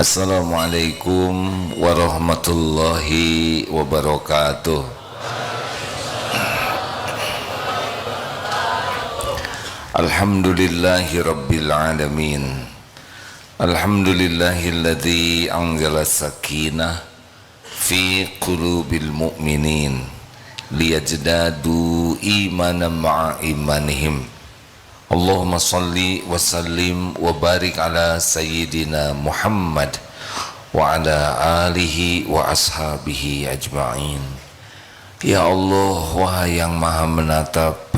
Assalamualaikum warahmatullahi wabarakatuh. Alhamdulillahi rabbil alamin. Alhamdulillahilladzi anzala sakinah fi qulubil mu'minin liyajdadu imanan ma'a imanihim. Allahumma salli wa sallim wa barik ala sayyidina Muhammad wa ala alihi wa ashabihi ajma'in. Ya Allah, wahai yang maha menatap,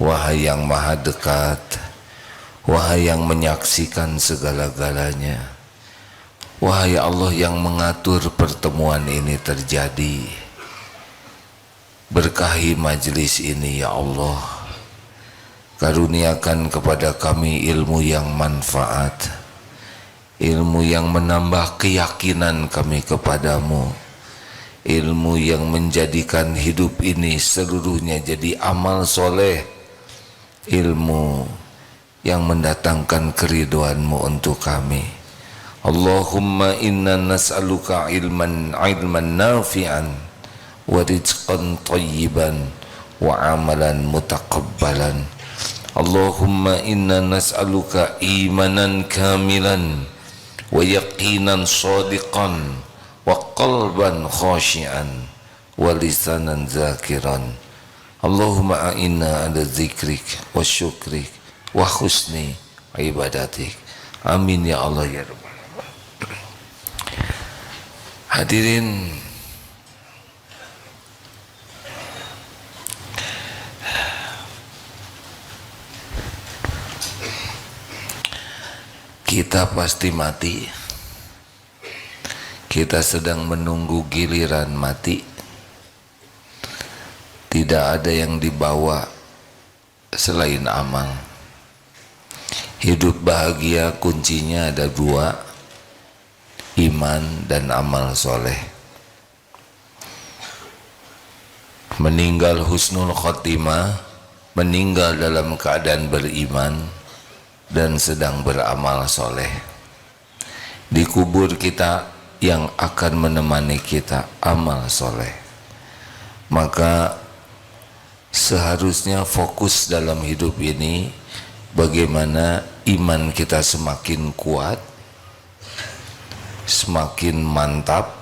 wahai yang maha dekat, wahai yang menyaksikan segala-galanya, wahai Allah yang mengatur pertemuan ini terjadi, berkahi majlis ini ya Allah. Karuniakan kepada kami ilmu yang manfaat, ilmu yang menambah keyakinan kami kepadamu, ilmu yang menjadikan hidup ini seluruhnya jadi amal soleh, ilmu yang mendatangkan keriduanmu untuk kami. Allahumma inna nas'aluka ilman nafi'an wa rizqan thayyiban wa amalan mutaqabbalan. Allahumma inna nas'aluka imanan kamilan wa yaqinan shadiqan wa qalban khashi'an wa lisanan zakiran. Allahumma a'inna ala zikrik wa syukrik wa husni ibadatik. Amin ya Allah ya Rabbal alamin. Hadirin, kita pasti mati. Kita sedang menunggu giliran mati. Tidak ada yang dibawa selain amal. Hidup bahagia kuncinya ada dua, iman dan amal soleh. Meninggal husnul khotimah, meninggal dalam keadaan beriman dan sedang beramal soleh. Dikubur kita yang akan menemani kita amal soleh. Maka seharusnya fokus dalam hidup ini bagaimana iman kita semakin kuat, semakin mantap,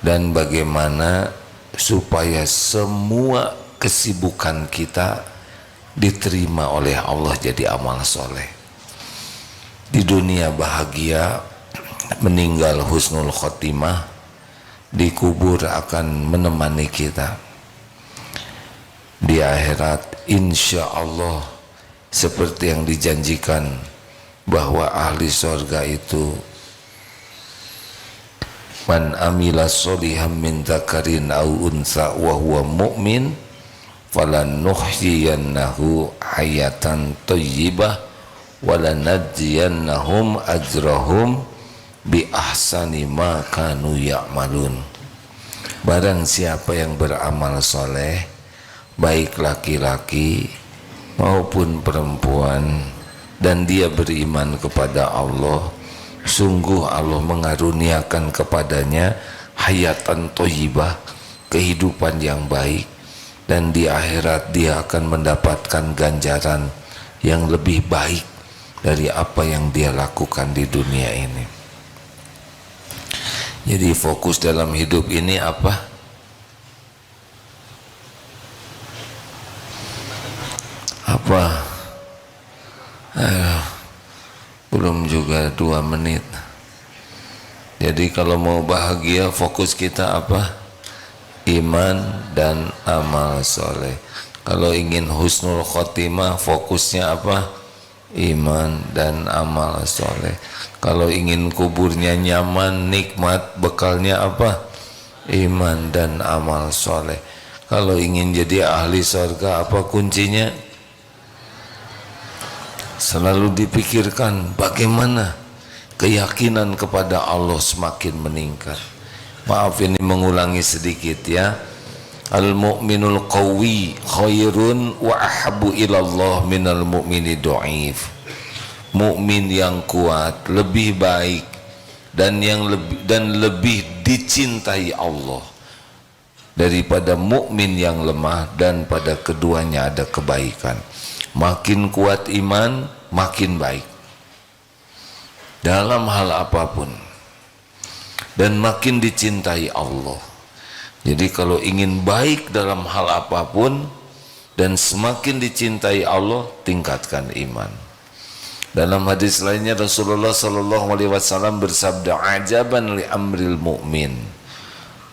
dan bagaimana supaya semua kesibukan kita diterima oleh Allah jadi amal soleh. Di dunia bahagia, meninggal husnul khotimah, dikubur akan menemani kita. Di akhirat insya Allah seperti yang dijanjikan bahwa ahli surga itu man amila sholihan min dzakarin aw unsa wa huwa mu'min falanuhyiyannahu hayatan thayyibah walanajziyannahum ajrahum bi ahsani ma kanu ya'malun. Barang siapa yang beramal soleh, baik laki-laki maupun perempuan, dan dia beriman kepada Allah, sungguh Allah mengaruniakan kepadanya hayatan thayyibah, kehidupan yang baik, dan di akhirat dia akan mendapatkan ganjaran yang lebih baik dari apa yang dia lakukan di dunia ini. Jadi fokus dalam hidup ini apa? Apa? Belum juga 2 menit. Jadi kalau mau bahagia, fokus kita apa? Iman dan amal soleh. Kalau ingin husnul khotimah, fokusnya apa? Iman dan amal soleh. Kalau ingin kuburnya nyaman, nikmat, bekalnya apa? Iman dan amal soleh. Kalau ingin jadi ahli surga, apa kuncinya? Selalu dipikirkan bagaimana keyakinan kepada Allah semakin meningkat. Maaf ini mengulangi sedikit ya. Al-mu'minul qawi khairun wa ahabbu ilallah minal mu'mini du'if. mukmin yang kuat lebih baik dan lebih dicintai Allah daripada mukmin yang lemah, dan pada keduanya ada kebaikan. Makin kuat iman, makin baik dalam hal apapun, dan makin dicintai Allah. Jadi kalau ingin baik dalam hal apapun dan semakin dicintai Allah, tingkatkan iman. Dalam hadis lainnya Rasulullah sallallahu alaihi wasallam bersabda, "Ajaban li amril mu'min."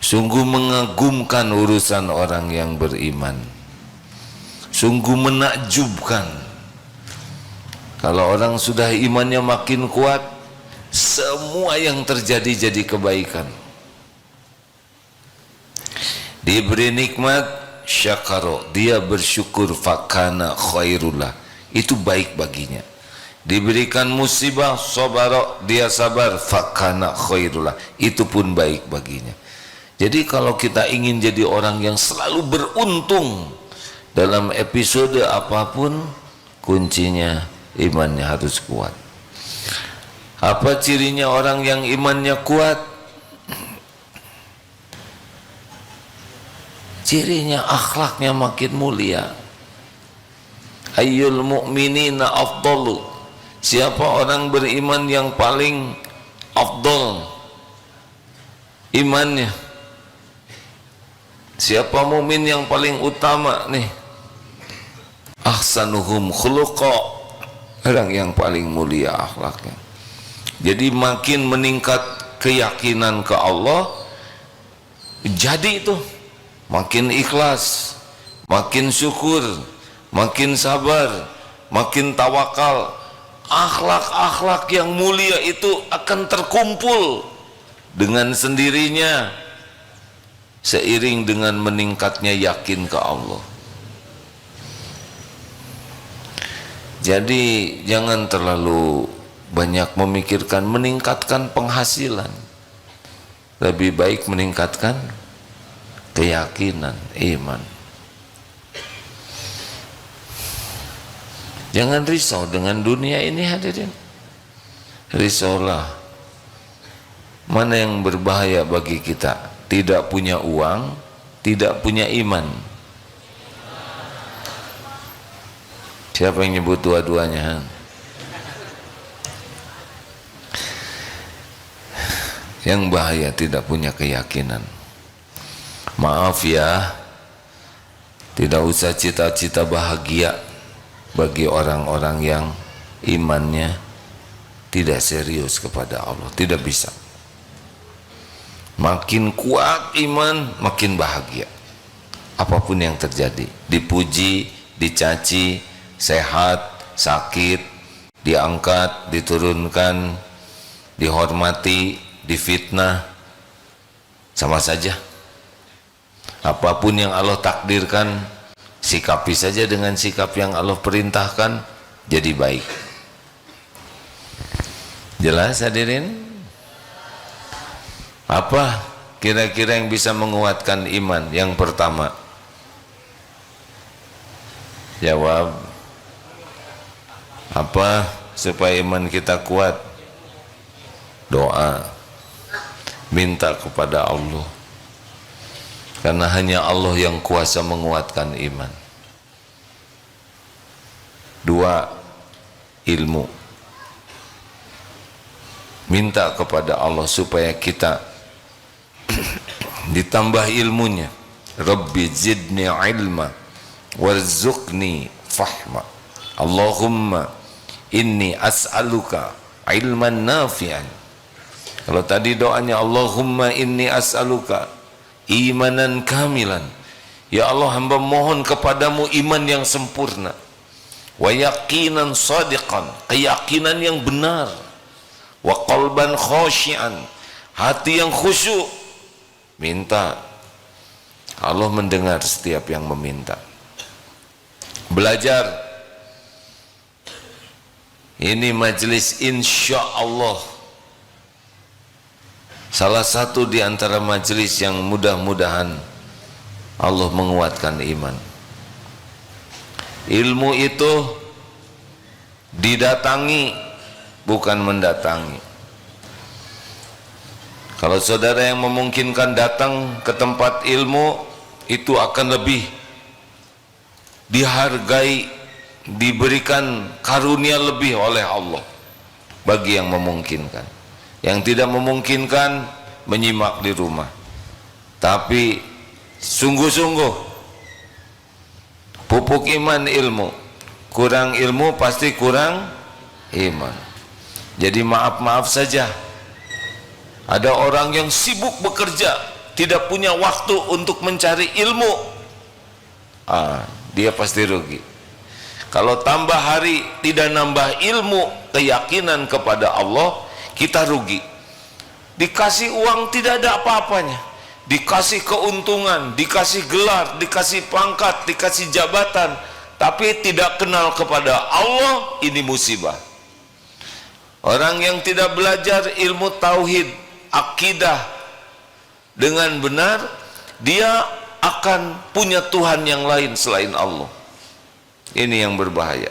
Sungguh mengagumkan urusan orang yang beriman. Sungguh menakjubkan. Kalau orang sudah imannya makin kuat, semua yang terjadi jadi kebaikan. Diberi nikmat, syakaro, dia bersyukur, fakana khairullah, itu baik baginya. Diberikan musibah, sabaro, dia sabar, fakana khairullah, itu pun baik baginya. Jadi kalau kita ingin jadi orang yang selalu beruntung dalam episode apapun, kuncinya imannya harus kuat. Apa cirinya orang yang imannya kuat? Cirinya akhlaknya makin mulia. Ayyul mu'minina afdalu, siapa orang beriman yang paling afdal imannya? Siapa mukmin yang paling utama nih? Ahsanuhum khuluqa, orang yang paling mulia akhlaknya. Jadi makin meningkat keyakinan ke Allah, jadi itu makin ikhlas, makin syukur, makin sabar, makin tawakal. Akhlak-akhlak yang mulia itu akan terkumpul dengan sendirinya seiring dengan meningkatnya yakin ke Allah. Jadi jangan terlalu banyak memikirkan meningkatkan penghasilan, lebih baik meningkatkan keyakinan, iman. Jangan risau dengan dunia ini hadirin. Risaulah. Mana yang berbahaya bagi kita? Tidak punya uang, tidak punya iman. Siapa yang nyebut dua-duanya? Yang bahaya tidak punya keyakinan. Maaf ya, tidak usah cita-cita bahagia bagi orang-orang yang imannya tidak serius kepada Allah. Tidak bisa. Makin kuat iman, makin bahagia. Apapun yang terjadi, dipuji, dicaci, sehat, sakit, diangkat, diturunkan, dihormati, difitnah, sama saja. Apapun yang Allah takdirkan, sikapi saja dengan sikap yang Allah perintahkan, jadi baik. Jelas hadirin? Apa kira-kira yang bisa menguatkan iman? Yang pertama, jawab. Apa supaya iman kita kuat? Doa, minta kepada Allah, karena hanya Allah yang kuasa menguatkan iman. Dua, ilmu, minta kepada Allah supaya kita ditambah ilmunya. Rabbi zidni ilma warzuqni fahma. Allahumma inni as'aluka ilman nafi'an. Kalau tadi doanya Allahumma inni as'aluka imanan kamilan, ya Allah, hamba mohon kepadamu iman yang sempurna, wa yaqinan sadiqan, keyakinan yang benar, wa qalban khashian, hati yang khusyuk. Minta, Allah mendengar setiap yang meminta. Belajar, ini majelis insya Allah salah satu di antara majelis yang mudah-mudahan Allah menguatkan iman. Ilmu itu didatangi bukan mendatangi. Kalau saudara yang memungkinkan datang ke tempat ilmu, itu akan lebih dihargai, diberikan karunia lebih oleh Allah bagi yang memungkinkan. Yang tidak memungkinkan, menyimak di rumah. Tapi sungguh-sungguh pupuk iman ilmu. Kurang ilmu pasti kurang iman. Jadi maaf-maaf saja, ada orang yang sibuk bekerja, tidak punya waktu untuk mencari ilmu, dia pasti rugi. Kalau tambah hari tidak nambah ilmu, keyakinan kepada Allah, kita rugi. Dikasih uang tidak ada apa-apanya, dikasih keuntungan, dikasih gelar, dikasih pangkat, dikasih jabatan, tapi tidak kenal kepada Allah, ini musibah. Orang yang tidak belajar ilmu tauhid, akidah dengan benar, dia akan punya Tuhan yang lain selain Allah. Ini yang berbahaya.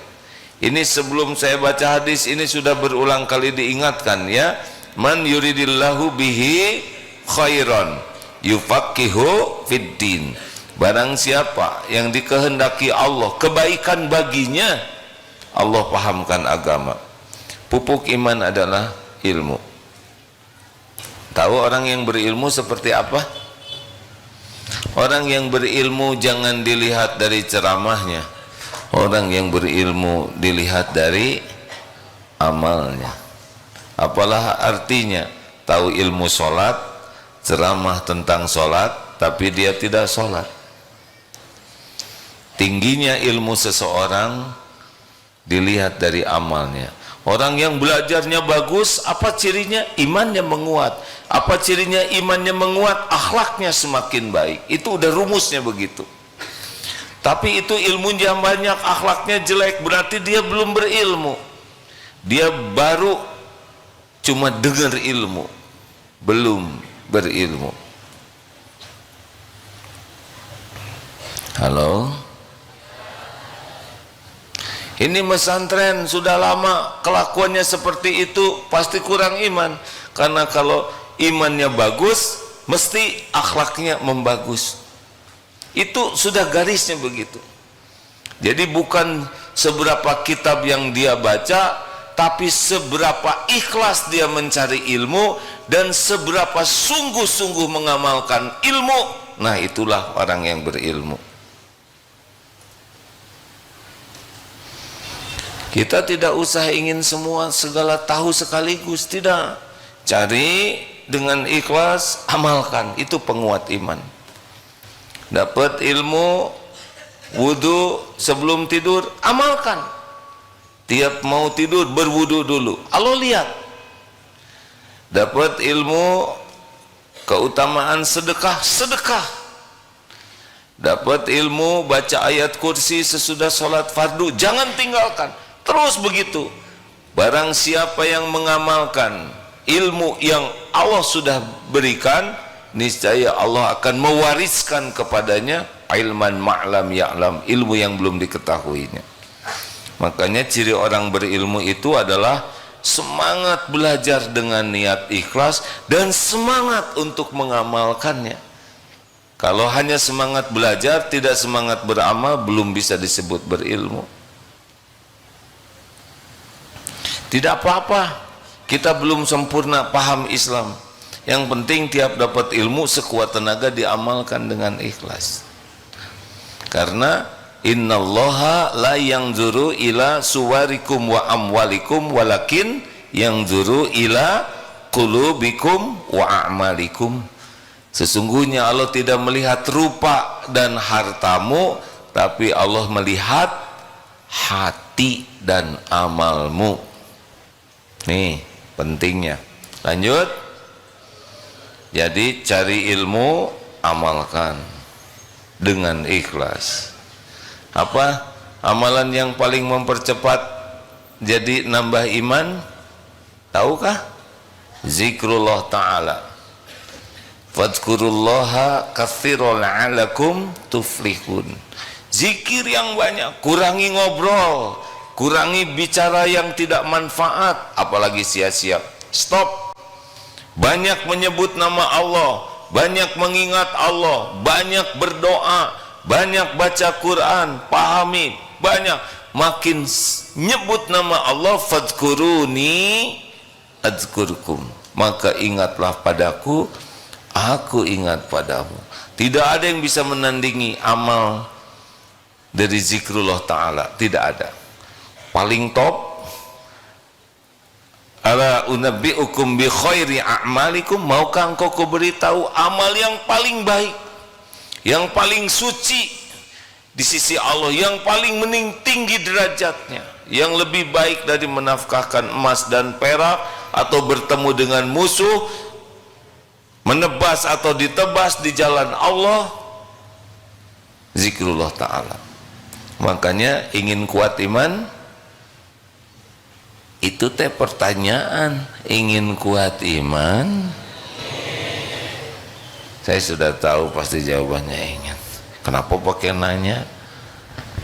Ini sebelum saya baca hadis ini sudah berulang kali diingatkan ya. Man yuridillahu bihi khairan yufaqihu fiddin. Barang siapa yang dikehendaki Allah kebaikan baginya, Allah pahamkan agama. Pupuk iman adalah ilmu. Tahu orang yang berilmu seperti apa? Orang yang berilmu jangan dilihat dari ceramahnya. Orang yang berilmu dilihat dari amalnya. Apalah artinya tahu ilmu sholat, ceramah tentang sholat, tapi dia tidak sholat. Tingginya ilmu seseorang dilihat dari amalnya. Orang yang belajarnya bagus, apa cirinya? Imannya menguat. Apa cirinya imannya menguat? Akhlaknya semakin baik. Itu udah rumusnya begitu. Tapi itu ilmunya banyak, akhlaknya jelek, berarti dia belum berilmu. Dia baru cuma dengar ilmu, belum berilmu. Halo? Ini pesantren sudah lama kelakuannya seperti itu, pasti kurang iman. Karena kalau imannya bagus, mesti akhlaknya membagus. Itu sudah garisnya begitu. Jadi bukan seberapa kitab yang dia baca, tapi seberapa ikhlas dia mencari ilmu dan seberapa sungguh-sungguh mengamalkan ilmu. Nah, itulah orang yang berilmu. Kita tidak usah ingin semua segala tahu sekaligus, tidak. Cari dengan ikhlas, amalkan, itu penguat iman. Dapat ilmu, wudu sebelum tidur, amalkan. Tiap mau tidur berwudu dulu, Allah lihat. Dapat ilmu, keutamaan sedekah, sedekah. Dapat ilmu, baca ayat kursi sesudah sholat fardu, jangan tinggalkan. Terus begitu. Barang siapa yang mengamalkan ilmu yang Allah sudah berikan, niscaya Allah akan mewariskan kepadanya ilman ma'lam ya'lam, ilmu yang belum diketahuinya. Makanya ciri orang berilmu itu adalah semangat belajar dengan niat ikhlas dan semangat untuk mengamalkannya. Kalau hanya semangat belajar, tidak semangat beramal, belum bisa disebut berilmu. Tidak apa-apa, kita belum sempurna paham Islam. Yang penting tiap dapat ilmu sekuat tenaga diamalkan dengan ikhlas. Karena innallaha la yanzuru ila suwarikum wa amwalikum walakin yanzuru ila qulubikum wa a'malikum. Sesungguhnya Allah tidak melihat rupa dan hartamu, tapi Allah melihat hati dan amalmu. Nih pentingnya. Lanjut. Jadi cari ilmu, amalkan dengan ikhlas. Apa amalan yang paling mempercepat jadi nambah iman? Tahukah? Zikrullah ta'ala. Fadhkurullaha katsiran la'alakum tuflihun. Zikir yang banyak, kurangi ngobrol, kurangi bicara yang tidak manfaat, apalagi sia-sia. Stop. Banyak menyebut nama Allah, banyak mengingat Allah, banyak berdoa, banyak baca Quran, pahami, banyak. Makin nyebut nama Allah, fadhkuruni adzkurkum, maka ingatlah padaku, aku ingat padamu. Tidak ada yang bisa menandingi amal dari zikrullah ta'ala, tidak ada. Paling top, ala unabbi'ukum bi khairi a'malikum, maukah engkau kuberitahu amal yang paling baik, yang paling suci di sisi Allah, yang paling tinggi derajatnya, yang lebih baik dari menafkahkan emas dan perak, atau bertemu dengan musuh, menebas atau ditebas di jalan Allah, zikrullah ta'ala. Makanya ingin kuat iman, itu teh pertanyaan. Ingin kuat iman, saya sudah tahu pasti jawabannya ingin. Kenapa pakai nanya?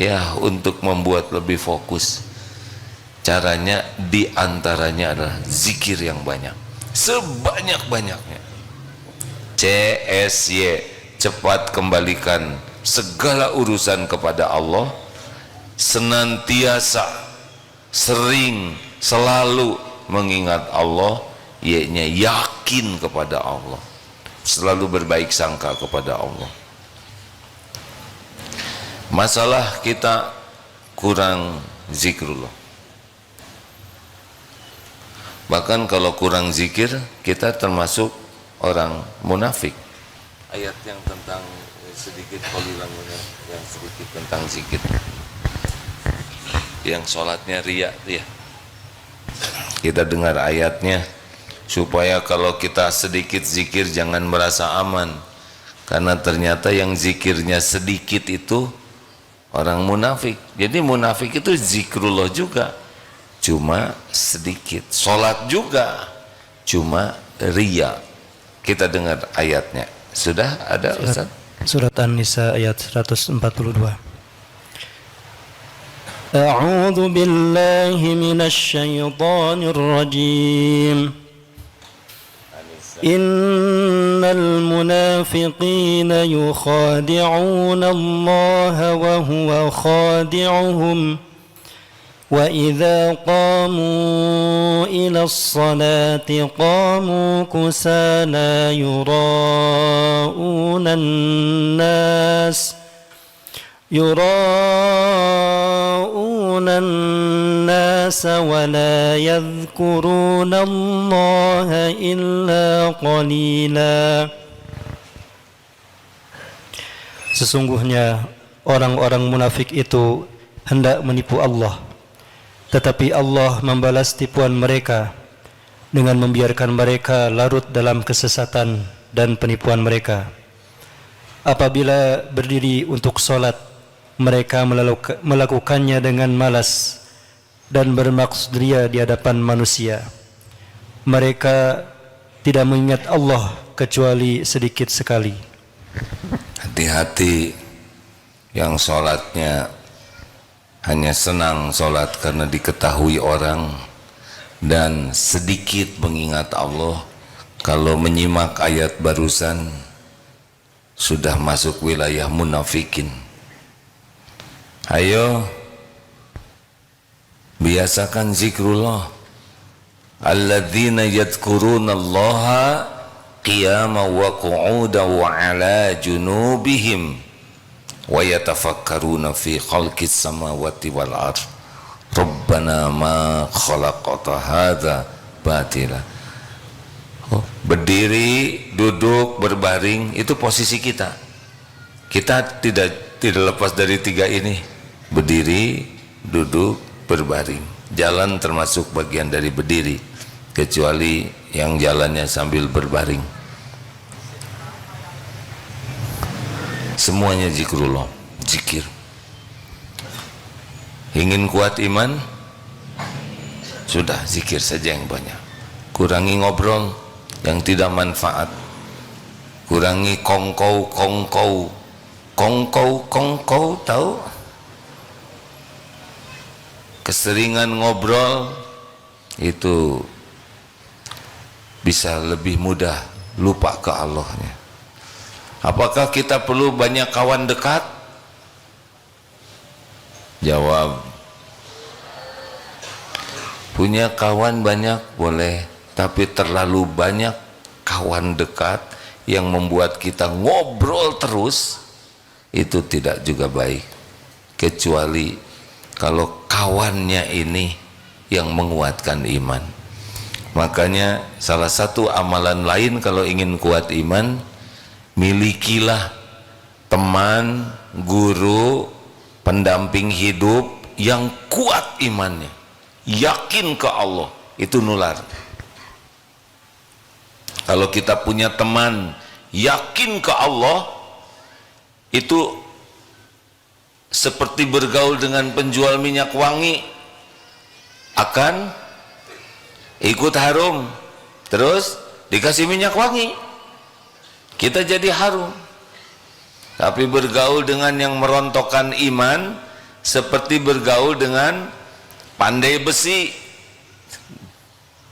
Ya, untuk membuat lebih fokus. Caranya diantaranya adalah zikir yang banyak, sebanyak-banyaknya. CSY, cepat kembalikan segala urusan kepada Allah, senantiasa, sering, selalu mengingat Allah, yaitu yakin kepada Allah, selalu berbaik sangka kepada Allah. Masalah kita kurang zikrullah. Bahkan kalau kurang zikir, kita termasuk orang munafik. Ayat yang tentang sedikit qalilan, yang sedikit tentang zikir, yang sholatnya riya. Kita dengar ayatnya, supaya kalau kita sedikit zikir jangan merasa aman, karena ternyata yang zikirnya sedikit itu orang munafik. Jadi munafik itu zikrullah juga cuma sedikit, sholat juga cuma riya. Kita dengar ayatnya. Sudah ada Ustaz? Surat An-Nisa ayat 142. A'udzu billahi minasy syaithanir rajim. Innal munafiqina yukhadi'una Allah wa huwa khadi'uhum wa idza qamu ila as-salati qamu kusala yura'una an-nas wa la yadhkuruna Allah illa qalila. Sesungguhnya orang-orang munafik itu hendak menipu Allah, tetapi Allah membalas tipuan mereka dengan membiarkan mereka larut dalam kesesatan dan penipuan mereka. Apabila berdiri untuk sholat, mereka melakukannya dengan malas dan bermaksud ria di hadapan manusia. Mereka tidak mengingat Allah kecuali sedikit sekali. Hati-hati yang sholatnya hanya senang sholat karena diketahui orang dan sedikit mengingat Allah. Kalau menyimak ayat barusan sudah masuk wilayah munafikin. Ayo biasakan zikrullah. Alladzina yadhkuruna Allaha qiyaman wa qu'udan wa ala junubihim wa yatafakkaruna fi khalqis samawati wal ardh rabbana ma khalaqta hadza batila. Berdiri, duduk, berbaring, itu posisi kita. Kita tidak lepas dari tiga ini. Berdiri, duduk, berbaring. Jalan termasuk bagian dari berdiri, kecuali yang jalannya sambil berbaring. Semuanya zikrullah, zikir. Ingin kuat iman? Sudah, zikir saja yang banyak. Kurangi ngobrol yang tidak manfaat. Kurangi kongkow, tahu? keseringan ngobrol itu bisa lebih mudah lupa ke Allahnya. Apakah kita perlu banyak kawan dekat? Jawab, punya kawan banyak boleh, tapi terlalu banyak kawan dekat yang membuat kita ngobrol terus, itu tidak juga baik, kecuali kalau kawannya ini yang menguatkan iman. Makanya salah satu amalan lain kalau ingin kuat iman, milikilah teman, guru, pendamping hidup yang kuat imannya, yakin ke Allah, itu nular. Kalau kita punya teman yakin ke Allah, itu seperti bergaul dengan penjual minyak wangi, akan ikut harum, terus dikasih minyak wangi, kita jadi harum. Tapi bergaul dengan yang merontokkan iman seperti bergaul dengan pandai besi,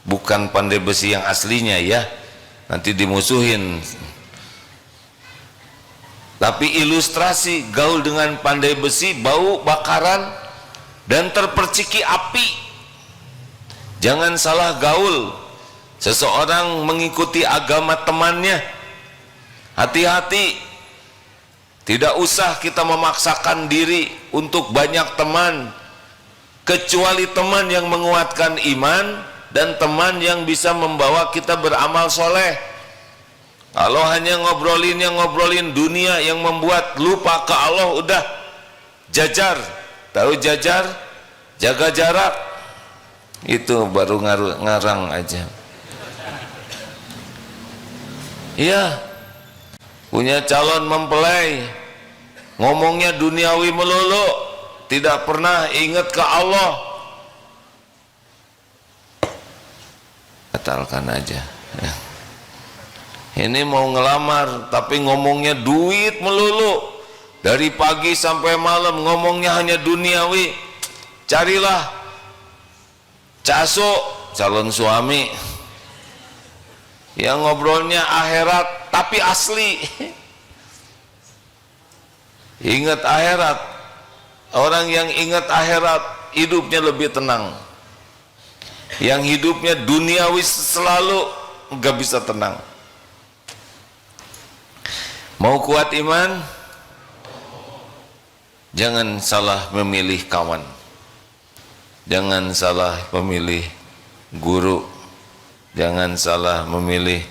bukan pandai besi yang aslinya ya, nanti dimusuhin. Tapi ilustrasi gaul dengan pandai besi, bau bakaran dan terperciki api. Jangan salah gaul. Seseorang mengikuti agama temannya, hati-hati. Tidak usah kita memaksakan diri untuk banyak teman, kecuali teman yang menguatkan iman dan teman yang bisa membawa kita beramal soleh. Kalau hanya ngobrolin dunia yang membuat lupa ke Allah, udah jajar. Tahu jajar? Jaga jarak. Itu baru ngarang aja. Iya, punya calon mempelai, ngomongnya duniawi melulu, tidak pernah ingat ke Allah. Batalkan aja ya. Ini mau ngelamar tapi ngomongnya duit melulu, dari pagi sampai malam ngomongnya hanya duniawi. Carilah casuk calon suami yang ngobrolnya akhirat tapi asli. Ingat akhirat. Orang yang ingat akhirat hidupnya lebih tenang. Yang hidupnya duniawi selalu gak bisa tenang. Mau kuat iman, jangan salah memilih kawan, jangan salah memilih guru, jangan salah memilih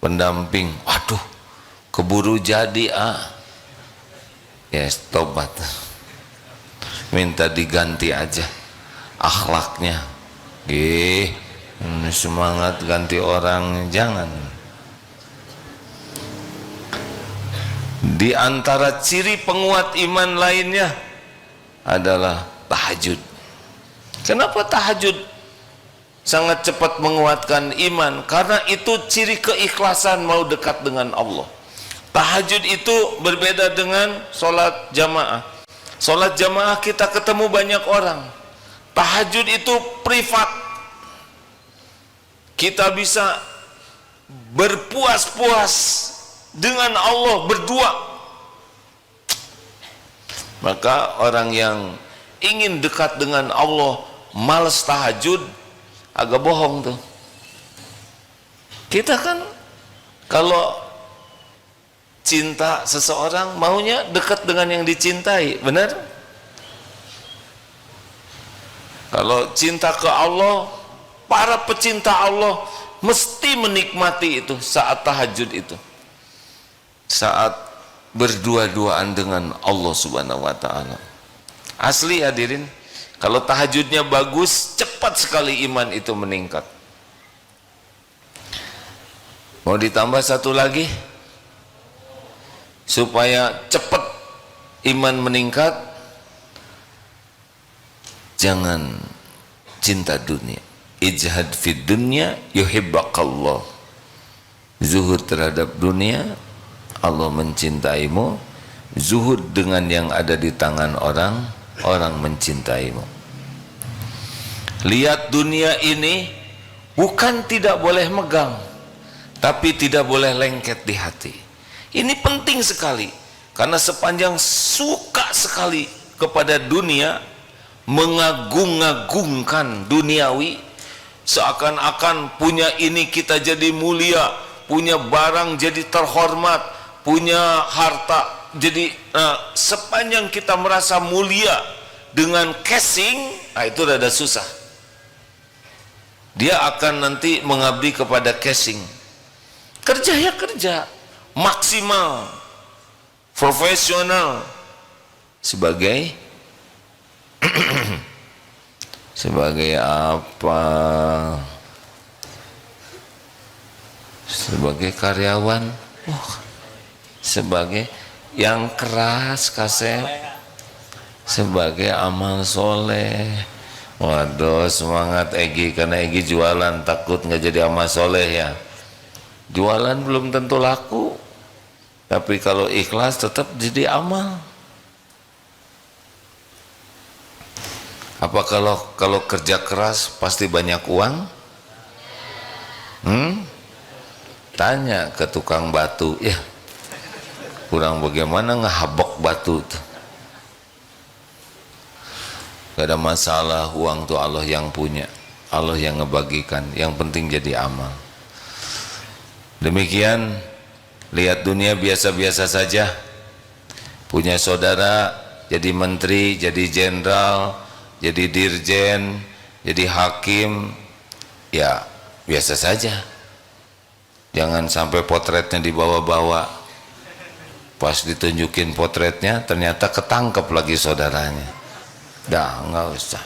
pendamping. Waduh, keburu jadi ya tobat, minta diganti aja akhlaknya. Semangat ganti orang, jangan. Di antara ciri penguat iman lainnya adalah tahajud. Kenapa tahajud sangat cepat menguatkan iman? Karena itu ciri keikhlasan mau dekat dengan Allah. Tahajud itu berbeda dengan sholat jamaah. Sholat jamaah kita ketemu banyak orang. Tahajud itu privat. Kita bisa berpuas-puas dengan Allah berdua. Maka orang yang ingin dekat dengan Allah malas tahajud, agak bohong tuh. Kita kan kalau cinta seseorang maunya dekat dengan yang dicintai, benar? Kalau cinta ke Allah, para pecinta Allah mesti menikmati itu saat tahajud itu, saat berdua-duaan dengan Allah Subhanahu wa ta'ala. Asli hadirin, kalau tahajudnya bagus, cepat sekali iman itu meningkat. Mau ditambah satu lagi supaya cepat iman meningkat, jangan cinta dunia. Ijhad fid dunya yuhibbakallah. Zuhud terhadap dunia, Allah mencintaimu. Zuhud dengan yang ada di tangan orang, orang mencintaimu. Lihat dunia ini bukan tidak boleh megang, tapi tidak boleh lengket di hati. Ini penting sekali, karena sepanjang suka sekali kepada dunia, mengagung-agungkan duniawi, seakan-akan punya ini kita jadi mulia, punya barang jadi terhormat, punya harta jadi sepanjang kita merasa mulia dengan casing, itu rada susah. Dia akan nanti mengabdi kepada casing. Kerja ya kerja maksimal, profesional sebagai sebagai apa? Sebagai karyawan, sebagai yang keras kasep, sebagai amal soleh. Waduh, semangat Egi, karena Egi jualan, takut nggak jadi amal soleh ya. Jualan belum tentu laku, tapi kalau ikhlas tetap jadi amal. Apa kalau kerja keras pasti banyak uang? Tanya ke tukang batu, ya kurang bagaimana ngehabok batu tuh. Gak ada masalah, uang tuh Allah yang punya, Allah yang ngebagikan, yang penting jadi amal. Demikian, lihat dunia biasa-biasa saja. Punya saudara jadi menteri, jadi jenderal, jadi dirjen, jadi hakim, ya biasa saja. Jangan sampai potretnya dibawa-bawa, pas ditunjukin potretnya ternyata ketangkep lagi saudaranya. Dah, nggak usah.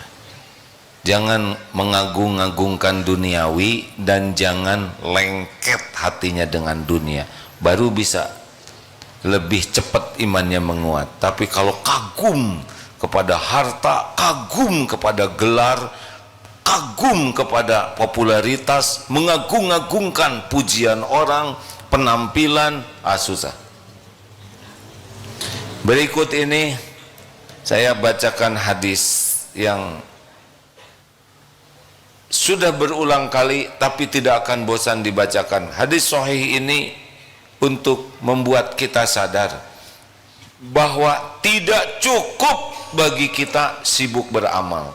Jangan mengagung-agungkan duniawi dan jangan lengket hatinya dengan dunia, baru bisa lebih cepat imannya menguat. Tapi kalau kagum kepada harta, kagum kepada gelar, kagum kepada popularitas, mengagung-agungkan pujian orang, penampilan, susah. Berikut ini saya bacakan hadis yang sudah berulang kali tapi tidak akan bosan dibacakan. Hadis sahih ini untuk membuat kita sadar bahwa tidak cukup bagi kita sibuk beramal.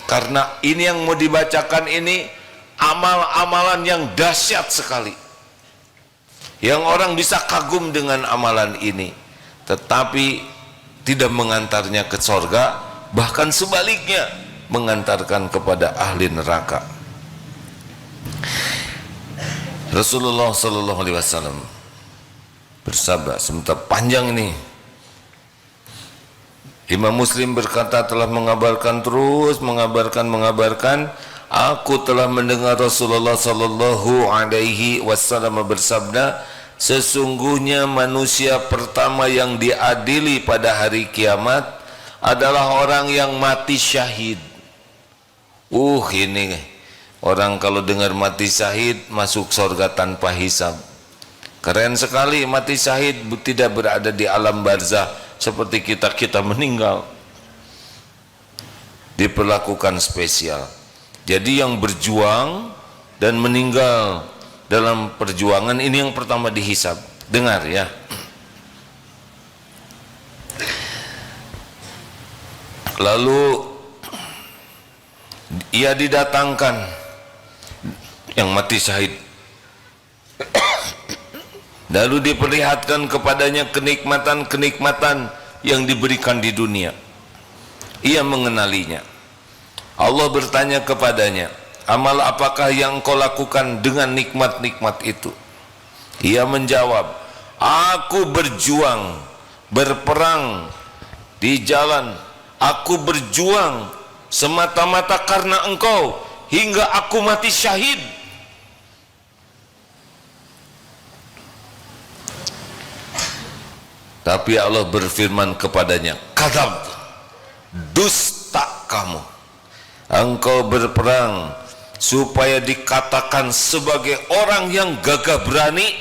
Karena ini yang mau dibacakan ini amal-amalan yang dahsyat sekali, yang orang bisa kagum dengan amalan ini, tetapi tidak mengantarnya ke sorga, bahkan sebaliknya mengantarkan kepada ahli neraka. Rasulullah Sallallahu Alaihi Wasallam bersabda, sebentar panjang ini. Imam Muslim berkata, telah mengabarkan terus mengabarkan, aku telah mendengar Rasulullah Sallallahu Alaihi Wasallam bersabda, sesungguhnya manusia pertama yang diadili pada hari kiamat adalah orang yang mati syahid. Ini orang kalau dengar mati syahid masuk surga tanpa hisab. Keren sekali, mati syahid tidak berada di alam barzah seperti kita meninggal. Diperlakukan spesial. Jadi yang berjuang dan meninggal dalam perjuangan ini yang pertama dihisab. Dengar ya. Lalu ia didatangkan yang mati syahid, lalu diperlihatkan kepadanya kenikmatan-kenikmatan yang diberikan di dunia. Ia mengenalinya. Allah bertanya kepadanya, amal apakah yang kau lakukan dengan nikmat-nikmat itu? Ia menjawab, aku berjuang, berperang di jalan, aku berjuang semata-mata karena engkau hingga aku mati syahid. Tapi Allah berfirman kepadanya, kadzab, dusta kamu. Engkau berperang supaya dikatakan sebagai orang yang gagah berani,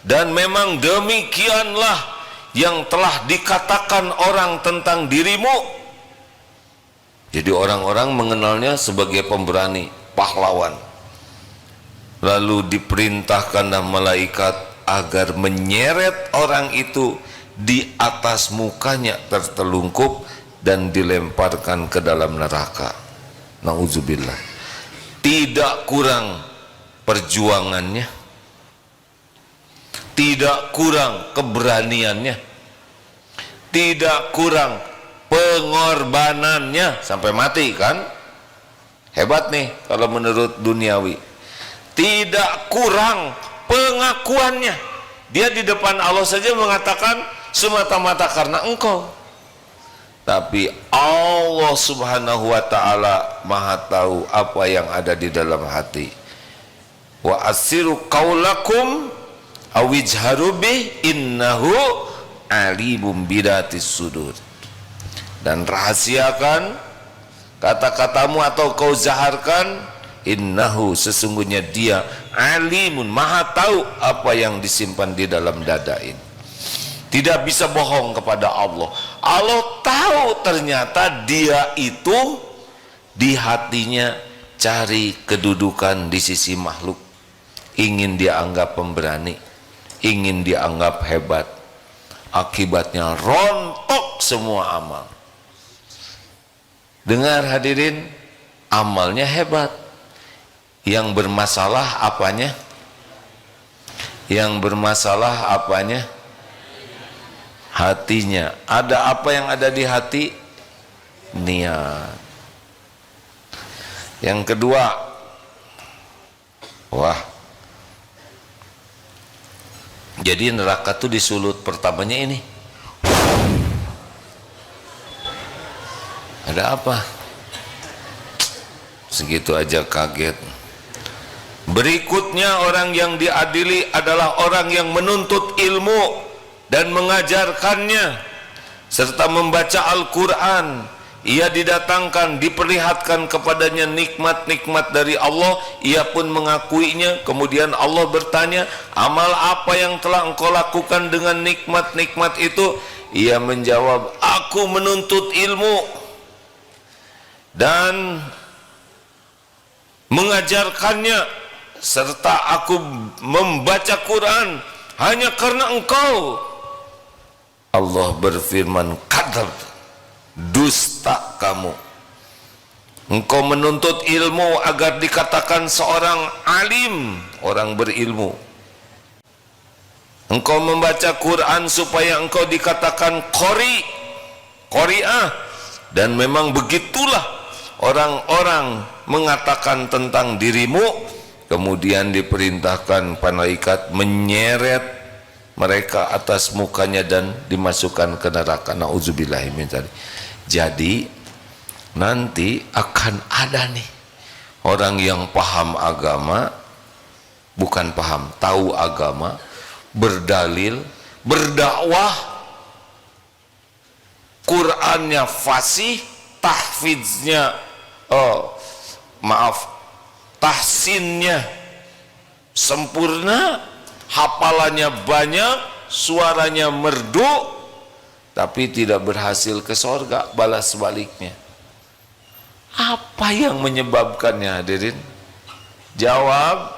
dan memang demikianlah yang telah dikatakan orang tentang dirimu. Jadi orang-orang mengenalnya sebagai pemberani, pahlawan. Lalu diperintahkan malaikat agar menyeret orang itu di atas mukanya tertelungkup dan dilemparkan ke dalam neraka. Nauzubillah. Tidak kurang perjuangannya, tidak kurang keberaniannya, tidak kurang pengorbanannya sampai mati kan? Hebat nih kalau menurut duniawi. Tidak kurang pengakuannya. Dia di depan Allah saja mengatakan semata-mata karena engkau. Tapi Allah subhanahu wa ta'ala maha tahu apa yang ada di dalam hati. Wa asiru qaulakum awijharu bih innahu alimum bidatis sudur. Dan rahasiakan kata-katamu atau kau zaharkan, innahu sesungguhnya dia alimun maha tahu apa yang disimpan di dalam dada ini. Tidak bisa bohong kepada Allah. Allah tahu ternyata dia itu di hatinya cari kedudukan di sisi makhluk, ingin dianggap pemberani, ingin dianggap hebat. Akibatnya rontok semua amal. Dengar hadirin, amalnya hebat. Yang bermasalah apanya? Yang bermasalah apanya? Hatinya. Ada apa yang ada di hati? Niat. Yang kedua, wah, jadi neraka tuh disulut pertamanya ini. Ada apa? Segitu aja kaget. Berikutnya orang yang diadili adalah orang yang menuntut ilmu dan mengajarkannya serta membaca Al-Quran. Ia didatangkan, diperlihatkan kepadanya nikmat-nikmat dari Allah, ia pun mengakuinya. Kemudian Allah bertanya, amal apa yang telah engkau lakukan dengan nikmat-nikmat itu? Ia menjawab, aku menuntut ilmu dan mengajarkannya, serta aku membaca Quran hanya karena engkau. Allah berfirman, kadzab, dusta kamu. Engkau menuntut ilmu agar dikatakan seorang alim, orang berilmu. Engkau membaca Quran supaya engkau dikatakan qari'ah, dan memang begitulah orang-orang mengatakan tentang dirimu. Kemudian diperintahkan malaikat menyeret mereka atas mukanya dan dimasukkan ke neraka. Nauzubillahimin dzalik. Jadi nanti akan ada nih orang yang paham agama, bukan paham, tahu agama, berdalil, berdakwah, Qurannya fasih, tahfidznya tahsinnya sempurna, hafalannya banyak, suaranya merdu, tapi tidak berhasil ke sorga. Balas sebaliknya. Apa yang menyebabkannya hadirin? Jawab,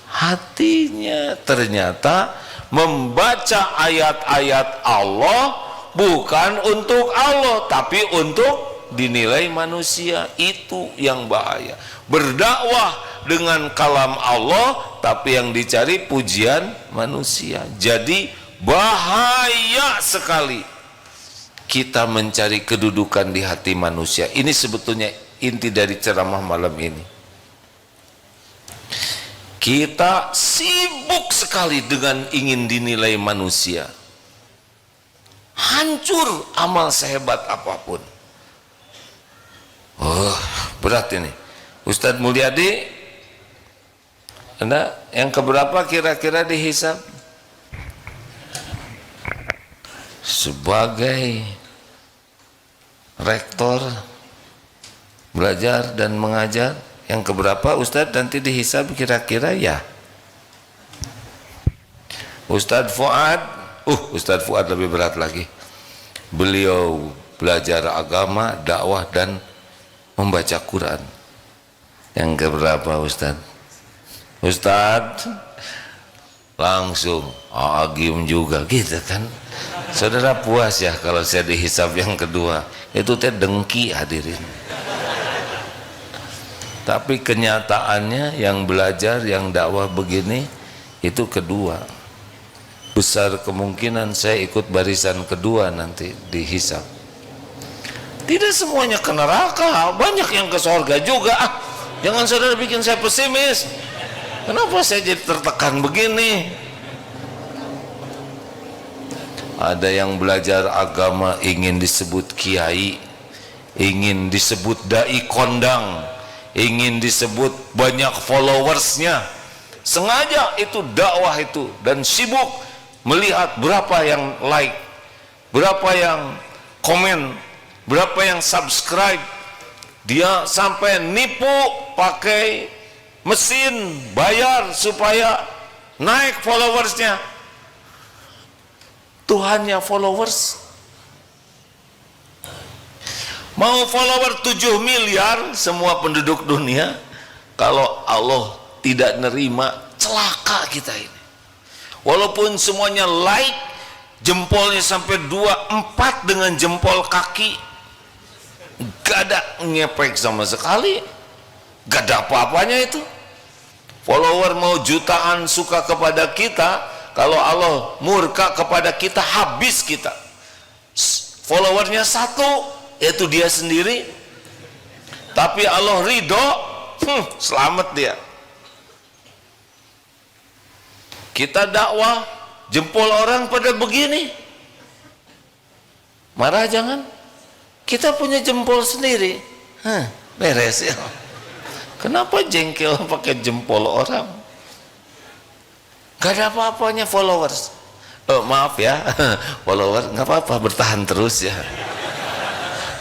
hatinya. Ternyata membaca ayat-ayat Allah bukan untuk Allah, tapi untuk dinilai manusia. Itu yang bahaya. Berdakwah dengan kalam Allah, tapi yang dicari pujian manusia. Jadi bahaya sekali kita mencari kedudukan di hati manusia. Ini sebetulnya inti dari ceramah malam ini. Kita sibuk sekali dengan ingin dinilai manusia. Hancur amal sehebat apapun. Oh, berat ini. Ustadz Mulyadi, Anda yang keberapa kira-kira dihisab? Sebagai rektor belajar dan mengajar, yang keberapa Ustadz nanti dihisab kira-kira ya? Ustadz Fuad, Ustadz Fuad lebih berat lagi. Beliau belajar agama, dakwah dan membaca Quran. Yang keberapa Ustadz? Ustadz langsung agim juga gitu kan. Saudara puas ya kalau saya dihisab yang kedua? Itu teh dengki hadirin. Tapi kenyataannya yang belajar, yang dakwah begini itu kedua. Besar kemungkinan saya ikut barisan kedua nanti dihisab. Tidak semuanya ke neraka, banyak yang ke surga juga. Jangan saudara bikin saya pesimis. Kenapa saya jadi tertekan begini? Ada yang belajar agama ingin disebut kiai, ingin disebut dai kondang, ingin disebut banyak followersnya. Sengaja itu dakwah itu, dan sibuk melihat berapa yang like, berapa yang komen, berapa yang subscribe. Dia sampai nipu pakai mesin bayar supaya naik followersnya. Tuhannya followers. Mau follower 7 miliar semua penduduk dunia, kalau Allah tidak nerima, celaka kita ini. Walaupun semuanya like, jempolnya sampai 2-4 dengan jempol kaki, gak ada ngepek sama sekali, gak ada apa-apanya itu. Follower mau jutaan suka kepada kita, kalau Allah murka kepada kita, habis kita. Followernya satu, yaitu dia sendiri. Tapi Allah ridho, selamat dia. Kita dakwah, jempol orang pada begini, marah jangan. Kita punya jempol sendiri, beres ya. Kenapa jengkel pakai jempol orang? Gak ada apa-apanya followers. Maaf ya, follower nggak apa-apa, bertahan terus ya.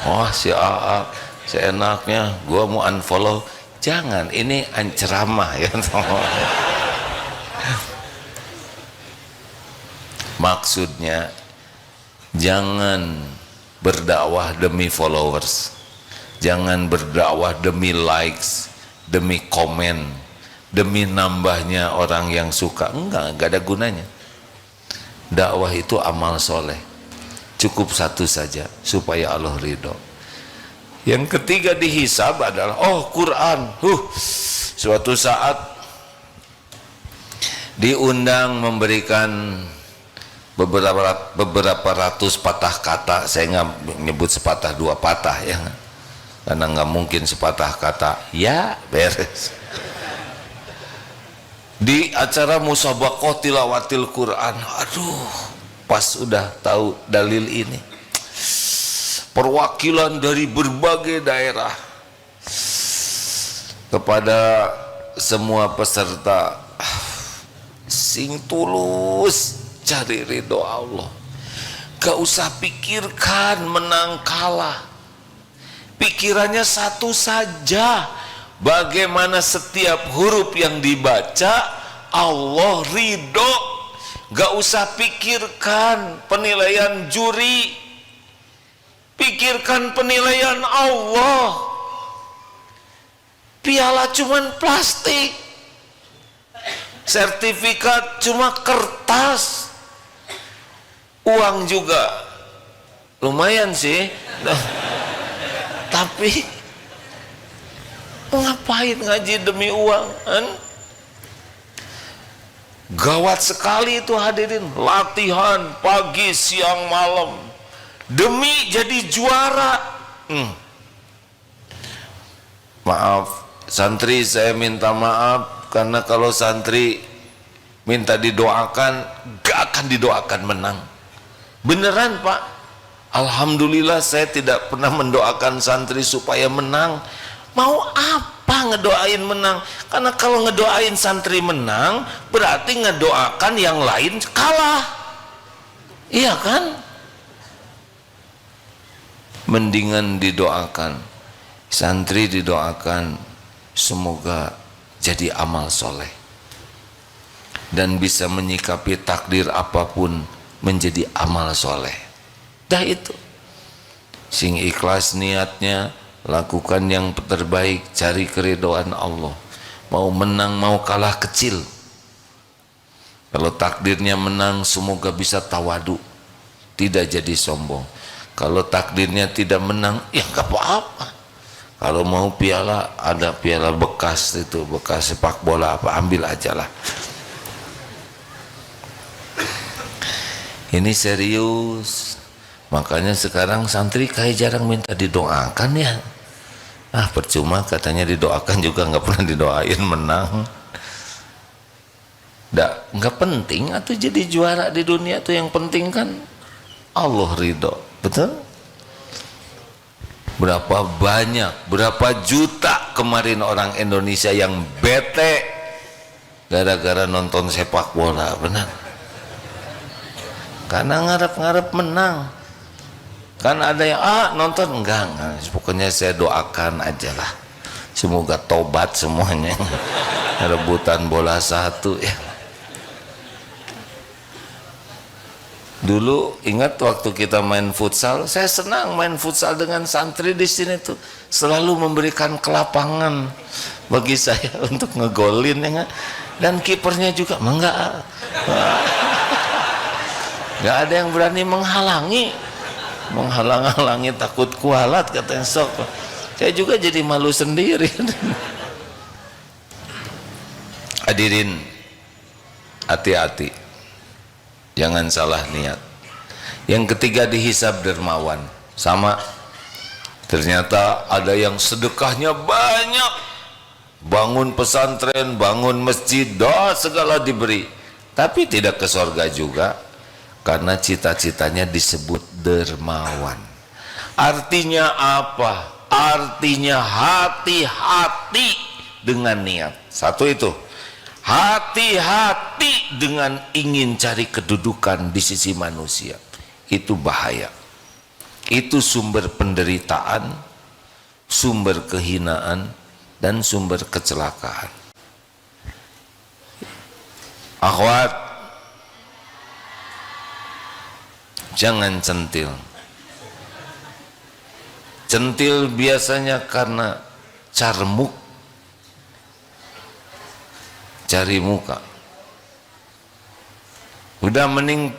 Oh si AA, seenaknya gua mau unfollow. Jangan, ini ceramah ya. Maksudnya jangan berdakwah demi followers, jangan berdakwah demi likes, demi komen, demi nambahnya orang yang suka. Enggak ada gunanya. Dakwah itu amal soleh, cukup satu saja supaya Allah ridho. Yang ketiga dihisab adalah Quran. Suatu saat diundang memberikan beberapa ratus patah kata. Saya nggak nyebut sepatah dua patah ya, karena nggak mungkin sepatah kata ya beres. Di acara musabaqah tilawatil Quran, aduh, pas udah tahu dalil ini, perwakilan dari berbagai daerah kepada semua peserta, sing tulus cari ridho Allah, gak usah pikirkan menang kalah, pikirannya satu saja, bagaimana setiap huruf yang dibaca Allah ridho. Gak usah pikirkan penilaian juri, pikirkan penilaian Allah. Piala cuman plastik, sertifikat cuma kertas, uang juga lumayan sih, tapi ngapain ngaji demi uang kan? Gawat sekali itu hadirin, latihan pagi siang malam demi jadi juara. Maaf santri, saya minta maaf, karena kalau santri minta didoakan, gak akan didoakan menang. Beneran Pak, alhamdulillah saya tidak pernah mendoakan santri supaya menang. Mau apa ngedoain menang? Karena kalau ngedoain santri menang, berarti ngedoakan yang lain kalah. Iya kan? Mendingan didoakan, santri didoakan semoga jadi amal soleh dan bisa menyikapi takdir apapun menjadi amal soleh. Dah itu. sing ikhlas niatnya, lakukan yang terbaik, cari keridhaan Allah. Mau menang mau kalah kecil, kalau takdirnya menang semoga bisa tawadu, tidak jadi sombong. Kalau takdirnya tidak menang, ya nggak apa-apa. Kalau mau piala, ada piala bekas itu, bekas sepak bola apa, ambil aja lah. Ini serius. Makanya sekarang santri kayak jarang minta didoakan ya. Percuma katanya didoakan juga nggak pernah didoain menang. Nggak penting atau jadi juara di dunia tuh, yang penting kan Allah ridho, betul? Berapa banyak, berapa juta kemarin orang Indonesia yang bete gara-gara nonton sepak bola, benar? Karena ngarep-ngarep menang. Kan ada yang nonton enggak, pokoknya saya doakan aja lah, semoga tobat semuanya. Rebutan bola satu ya. Dulu ingat waktu kita main futsal, saya senang main futsal dengan santri di sini tuh, selalu memberikan kelapangan bagi saya untuk ngegolin ya, dan kipernya juga enggak ada yang berani menghalang-halangi, takut kualat katanya sok. Saya juga jadi malu sendiri. Hadirin, hati-hati, jangan salah niat. Yang ketiga, dihisab dermawan. Sama, ternyata ada yang sedekahnya banyak, bangun pesantren, bangun masjid, segala diberi, tapi tidak ke surga juga, karena cita-citanya disebut dermawan. Artinya apa? Artinya hati-hati dengan niat. Satu itu, hati-hati dengan ingin cari kedudukan di sisi manusia. Itu bahaya. Itu sumber penderitaan, sumber kehinaan, dan sumber kecelakaan. Akhwat, jangan centil. Centil biasanya karena carmuk, cari muka. Udah mending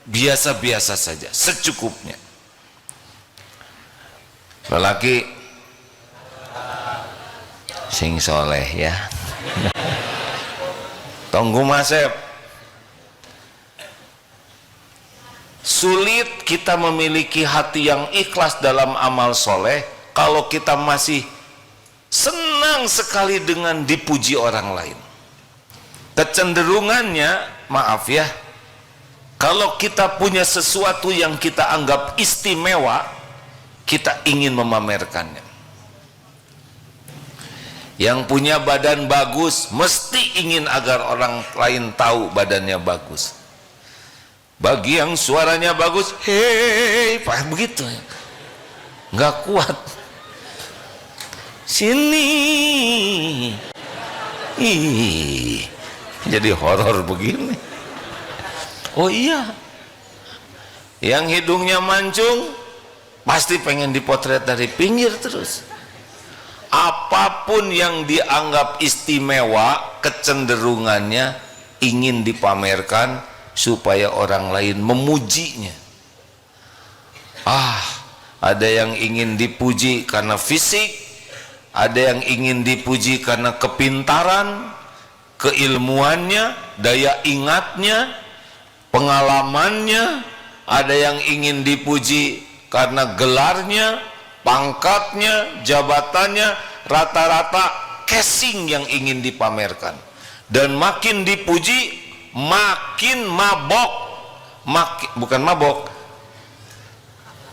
biasa-biasa saja, secukupnya. Lelaki sing soleh ya. Tunggu masep. Sulit kita memiliki hati yang ikhlas dalam amal soleh kalau kita masih senang sekali dengan dipuji orang lain. Kecenderungannya, maaf ya, kalau kita punya sesuatu yang kita anggap istimewa, kita ingin memamerkannya. Yang punya badan bagus mesti ingin agar orang lain tahu badannya bagus. Bagi yang suaranya bagus, hei, pak begitu, nggak kuat. Sini, jadi horor begini. Oh iya, yang hidungnya mancung pasti pengen dipotret dari pinggir terus. Apapun yang dianggap istimewa, kecenderungannya ingin dipamerkan supaya orang lain memujinya. Ada yang ingin dipuji karena fisik, ada yang ingin dipuji karena kepintaran, keilmuannya, daya ingatnya, pengalamannya, ada yang ingin dipuji karena gelarnya, pangkatnya, jabatannya, rata-rata casing yang ingin dipamerkan. Dan makin dipuji, makin mabok, bukan mabok,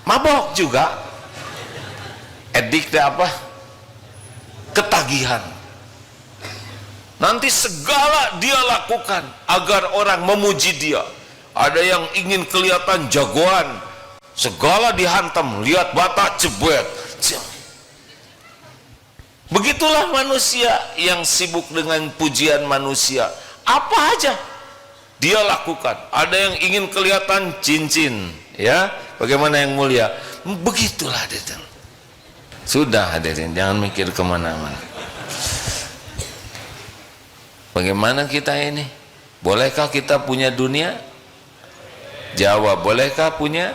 mabok juga, apa? Ketagihan. Nanti segala dia lakukan agar orang memuji dia. Ada yang ingin kelihatan jagoan, segala dihantam, lihat bata jebret. Begitulah manusia yang sibuk dengan pujian manusia. Apa aja dia lakukan. Ada yang ingin kelihatan cincin, ya, bagaimana yang mulia, Begitulah hadirin. Sudah hadirin, jangan mikir kemana-mana. Bagaimana kita ini? Bolehkah kita punya dunia? Jawab, bolehkah punya?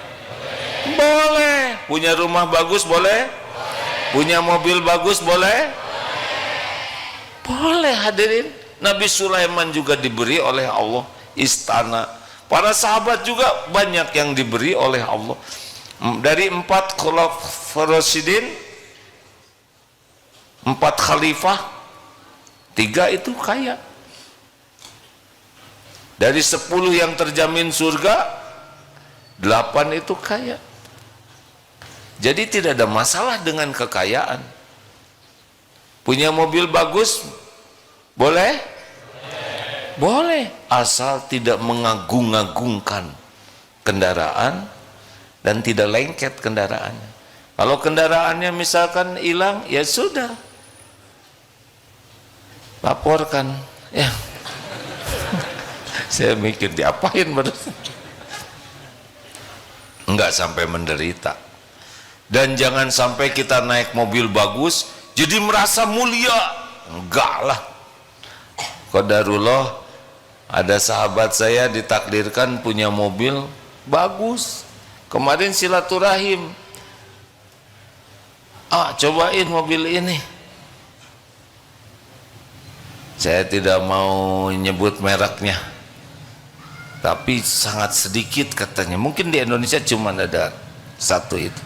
Boleh. Punya rumah bagus boleh? Punya mobil bagus boleh? Boleh hadirin. Nabi Sulaiman juga diberi oleh Allah istana. Para sahabat juga banyak yang diberi oleh Allah. Dari 4 khulafaur rasyidin, 4 khalifah, 3 itu kaya. Dari 10 yang terjamin surga, 8 itu kaya. Jadi tidak ada masalah dengan kekayaan. Punya mobil bagus boleh? Boleh, asal tidak mengagung-agungkan kendaraan dan tidak lengket kendaraannya. Kalau kendaraannya misalkan hilang, ya sudah, laporkan. Ya, saya mikir diapain baru. Enggak sampai menderita. Dan jangan sampai kita naik mobil bagus jadi merasa mulia. Enggak lah. Qadarullah, ada sahabat saya ditakdirkan punya mobil bagus. Kemarin silaturahim, cobain mobil ini. Saya tidak mau nyebut mereknya, tapi sangat sedikit katanya. Mungkin di Indonesia cuma ada satu itu,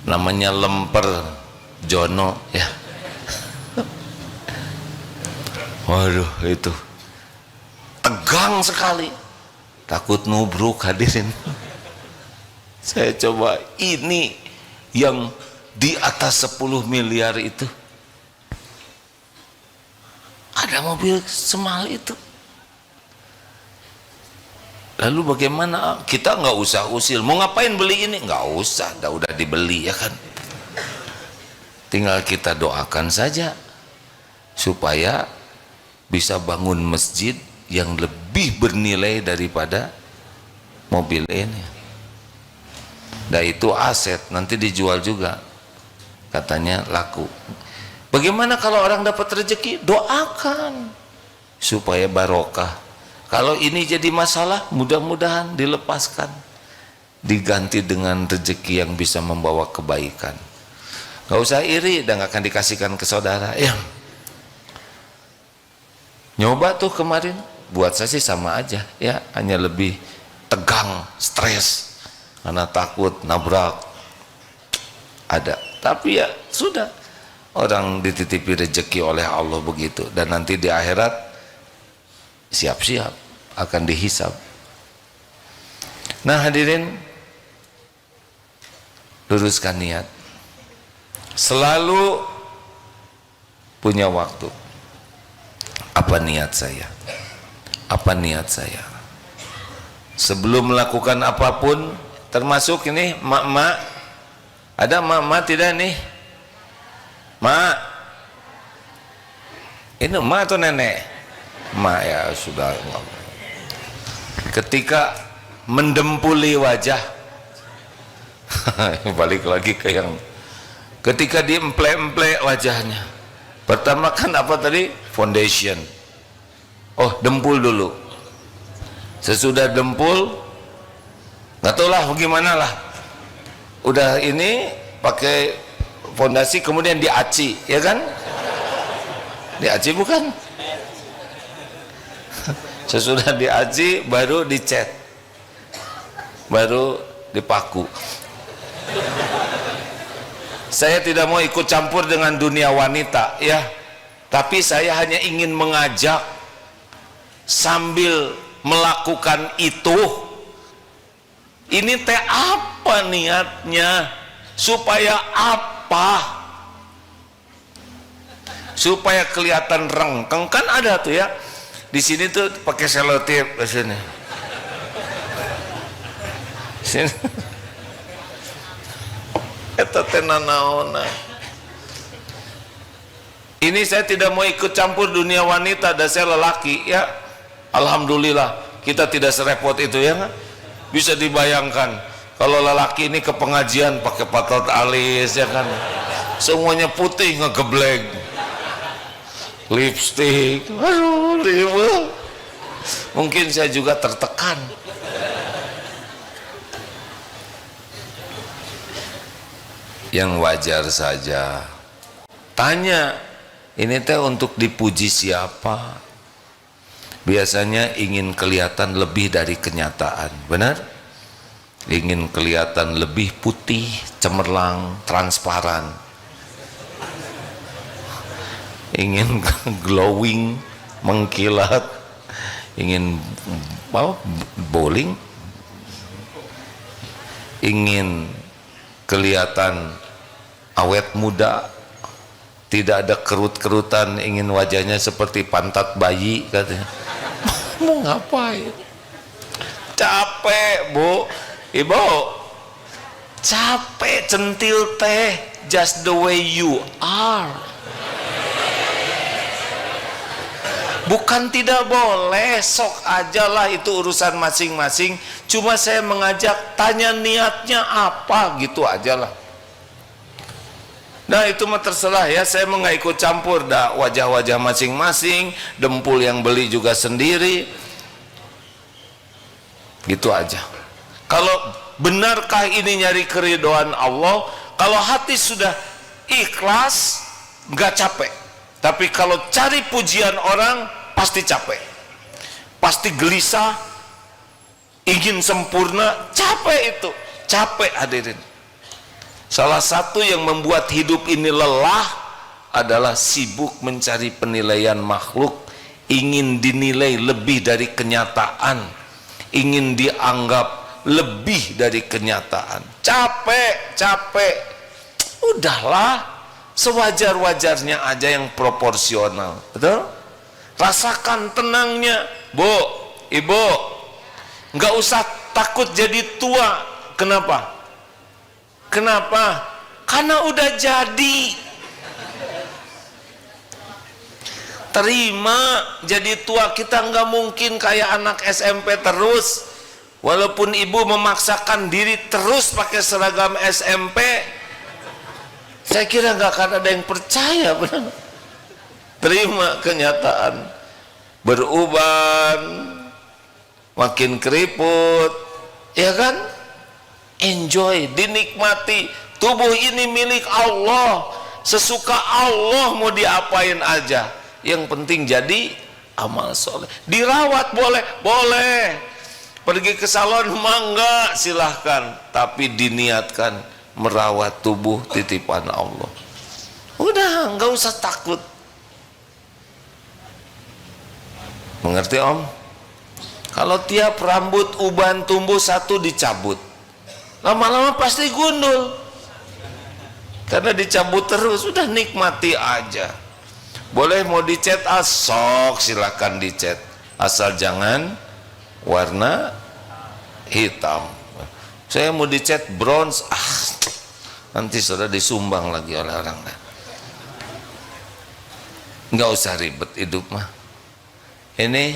namanya Lemper Jono ya. Waduh, itu tegang sekali, takut nubruk hadirin. Saya coba, ini yang di atas 10 miliar itu, ada mobil semahal itu. Lalu bagaimana? Kita nggak usah usil, mau ngapain beli ini? Nggak usah, udah dibeli ya kan. Tinggal kita doakan saja supaya bisa bangun masjid yang lebih bernilai daripada mobil ini. Dan itu aset, nanti dijual juga, katanya laku. Bagaimana kalau orang dapat rezeki? Doakan supaya barokah. Kalau ini jadi masalah, mudah-mudahan dilepaskan, diganti dengan rezeki yang bisa membawa kebaikan. Gak usah iri dan gak akan dikasihkan ke saudara ya. Nyoba tuh kemarin, buat saya sih sama aja ya, hanya lebih tegang, stres karena takut nabrak ada. Tapi ya sudah, orang dititipi rezeki oleh Allah begitu, dan nanti di akhirat siap-siap akan dihisab. Nah hadirin, luruskan niat, selalu punya waktu. Apa niat saya? Apa niat saya? Sebelum melakukan apapun, termasuk ini mak-mak, ada mak-mak tidak nih? Mak, ini mak atau nenek? Mak ya sudah. Ketika mendempuli wajah, balik lagi ke yang ketika diemple-emple wajahnya, pertama kan apa tadi? Foundation. Oh, dempul dulu. Sesudah dempul, nggak tahu lah bagaimana lah, udah ini pakai fondasi, kemudian diaci, ya kan? Diaci bukan? Sesudah diaci baru dicat, baru dipaku. Saya tidak mau ikut campur dengan dunia wanita ya, tapi saya hanya ingin mengajak sambil melakukan itu. Ini teh apa niatnya? Supaya apa? Supaya kelihatan rengkeng, kan ada tuh ya. Di sini tuh pakai selotip ke sini. Sini. Eta teh nanaonna. Ini saya tidak mau ikut campur dunia wanita, dan saya lelaki ya. Alhamdulillah kita tidak serepot itu ya. Bisa dibayangkan Kalau lelaki ini ke pengajian pakai patot alis ya kan, semuanya putih, ngegeblek, lipstik, aduh ribet. Mungkin saya juga tertekan. Yang wajar saja. Tanya, ini teh untuk dipuji siapa? Biasanya ingin kelihatan lebih dari kenyataan, benar? Ingin kelihatan lebih putih, cemerlang, transparan. Ingin glowing, mengkilat. Ingin bowling. Ingin kelihatan awet muda, tidak ada kerut-kerutan, ingin wajahnya seperti pantat bayi katanya. Mau ngapain? Capek bu, ibu, capek centil teh, just the way you are. Bukan tidak boleh, sok aja lah, itu urusan masing-masing. Cuma saya mengajak, tanya niatnya apa, gitu aja lah. Nah itu mah terserah ya, saya nggak ikut campur dah wajah-wajah masing-masing, dempul yang beli juga sendiri, gitu aja. Kalau benarkah ini nyari keridhaan Allah, kalau hati sudah ikhlas, nggak capek. Tapi kalau cari pujian orang, pasti capek, pasti gelisah, ingin sempurna, capek itu, capek hadirin. Salah satu yang membuat hidup ini lelah adalah sibuk mencari penilaian makhluk, ingin dinilai lebih dari kenyataan, ingin dianggap lebih dari kenyataan. Capek, capek. Udahlah, sewajar-wajarnya aja yang proporsional, betul? Rasakan tenangnya, bu, ibu, nggak usah takut jadi tua. Kenapa? Kenapa? Karena udah jadi. Terima jadi tua. Kita nggak mungkin kayak anak SMP terus. Walaupun ibu memaksakan diri terus pakai seragam SMP, saya kira nggak akan ada yang percaya, benar. Terima kenyataan, beruban, makin keriput, ya kan? Enjoy, dinikmati. Tubuh ini milik Allah, sesuka Allah, mau diapain aja. Yang penting jadi amal soleh. Dirawat boleh, boleh. Pergi ke salon mangga, silahkan. Tapi diniatkan merawat tubuh titipan Allah. Udah, nggak usah takut. Mengerti om? Kalau tiap rambut uban tumbuh satu dicabut, lama-lama pasti gundul. Karena dicabut terus, udah nikmati aja. Boleh mau dicat sok silakan dicat, asal jangan warna hitam. Saya mau dicat bronze, nanti sudah disumbang lagi oleh orang lain. Nggak usah ribet hidup mah. Ini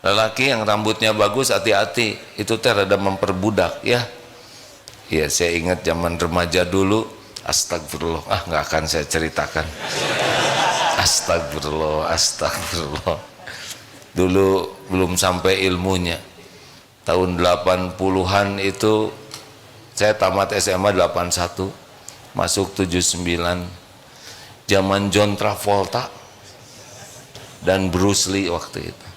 lelaki yang rambutnya bagus, hati-hati, itu teh rada memperbudak ya. Ya saya ingat zaman remaja dulu, astagfirullah, nggak akan saya ceritakan. Astagfirullah, astagfirullah. Dulu belum sampai ilmunya. Tahun 80-an itu saya tamat SMA 81, masuk 79. Zaman John Travolta dan Bruce Lee waktu itu.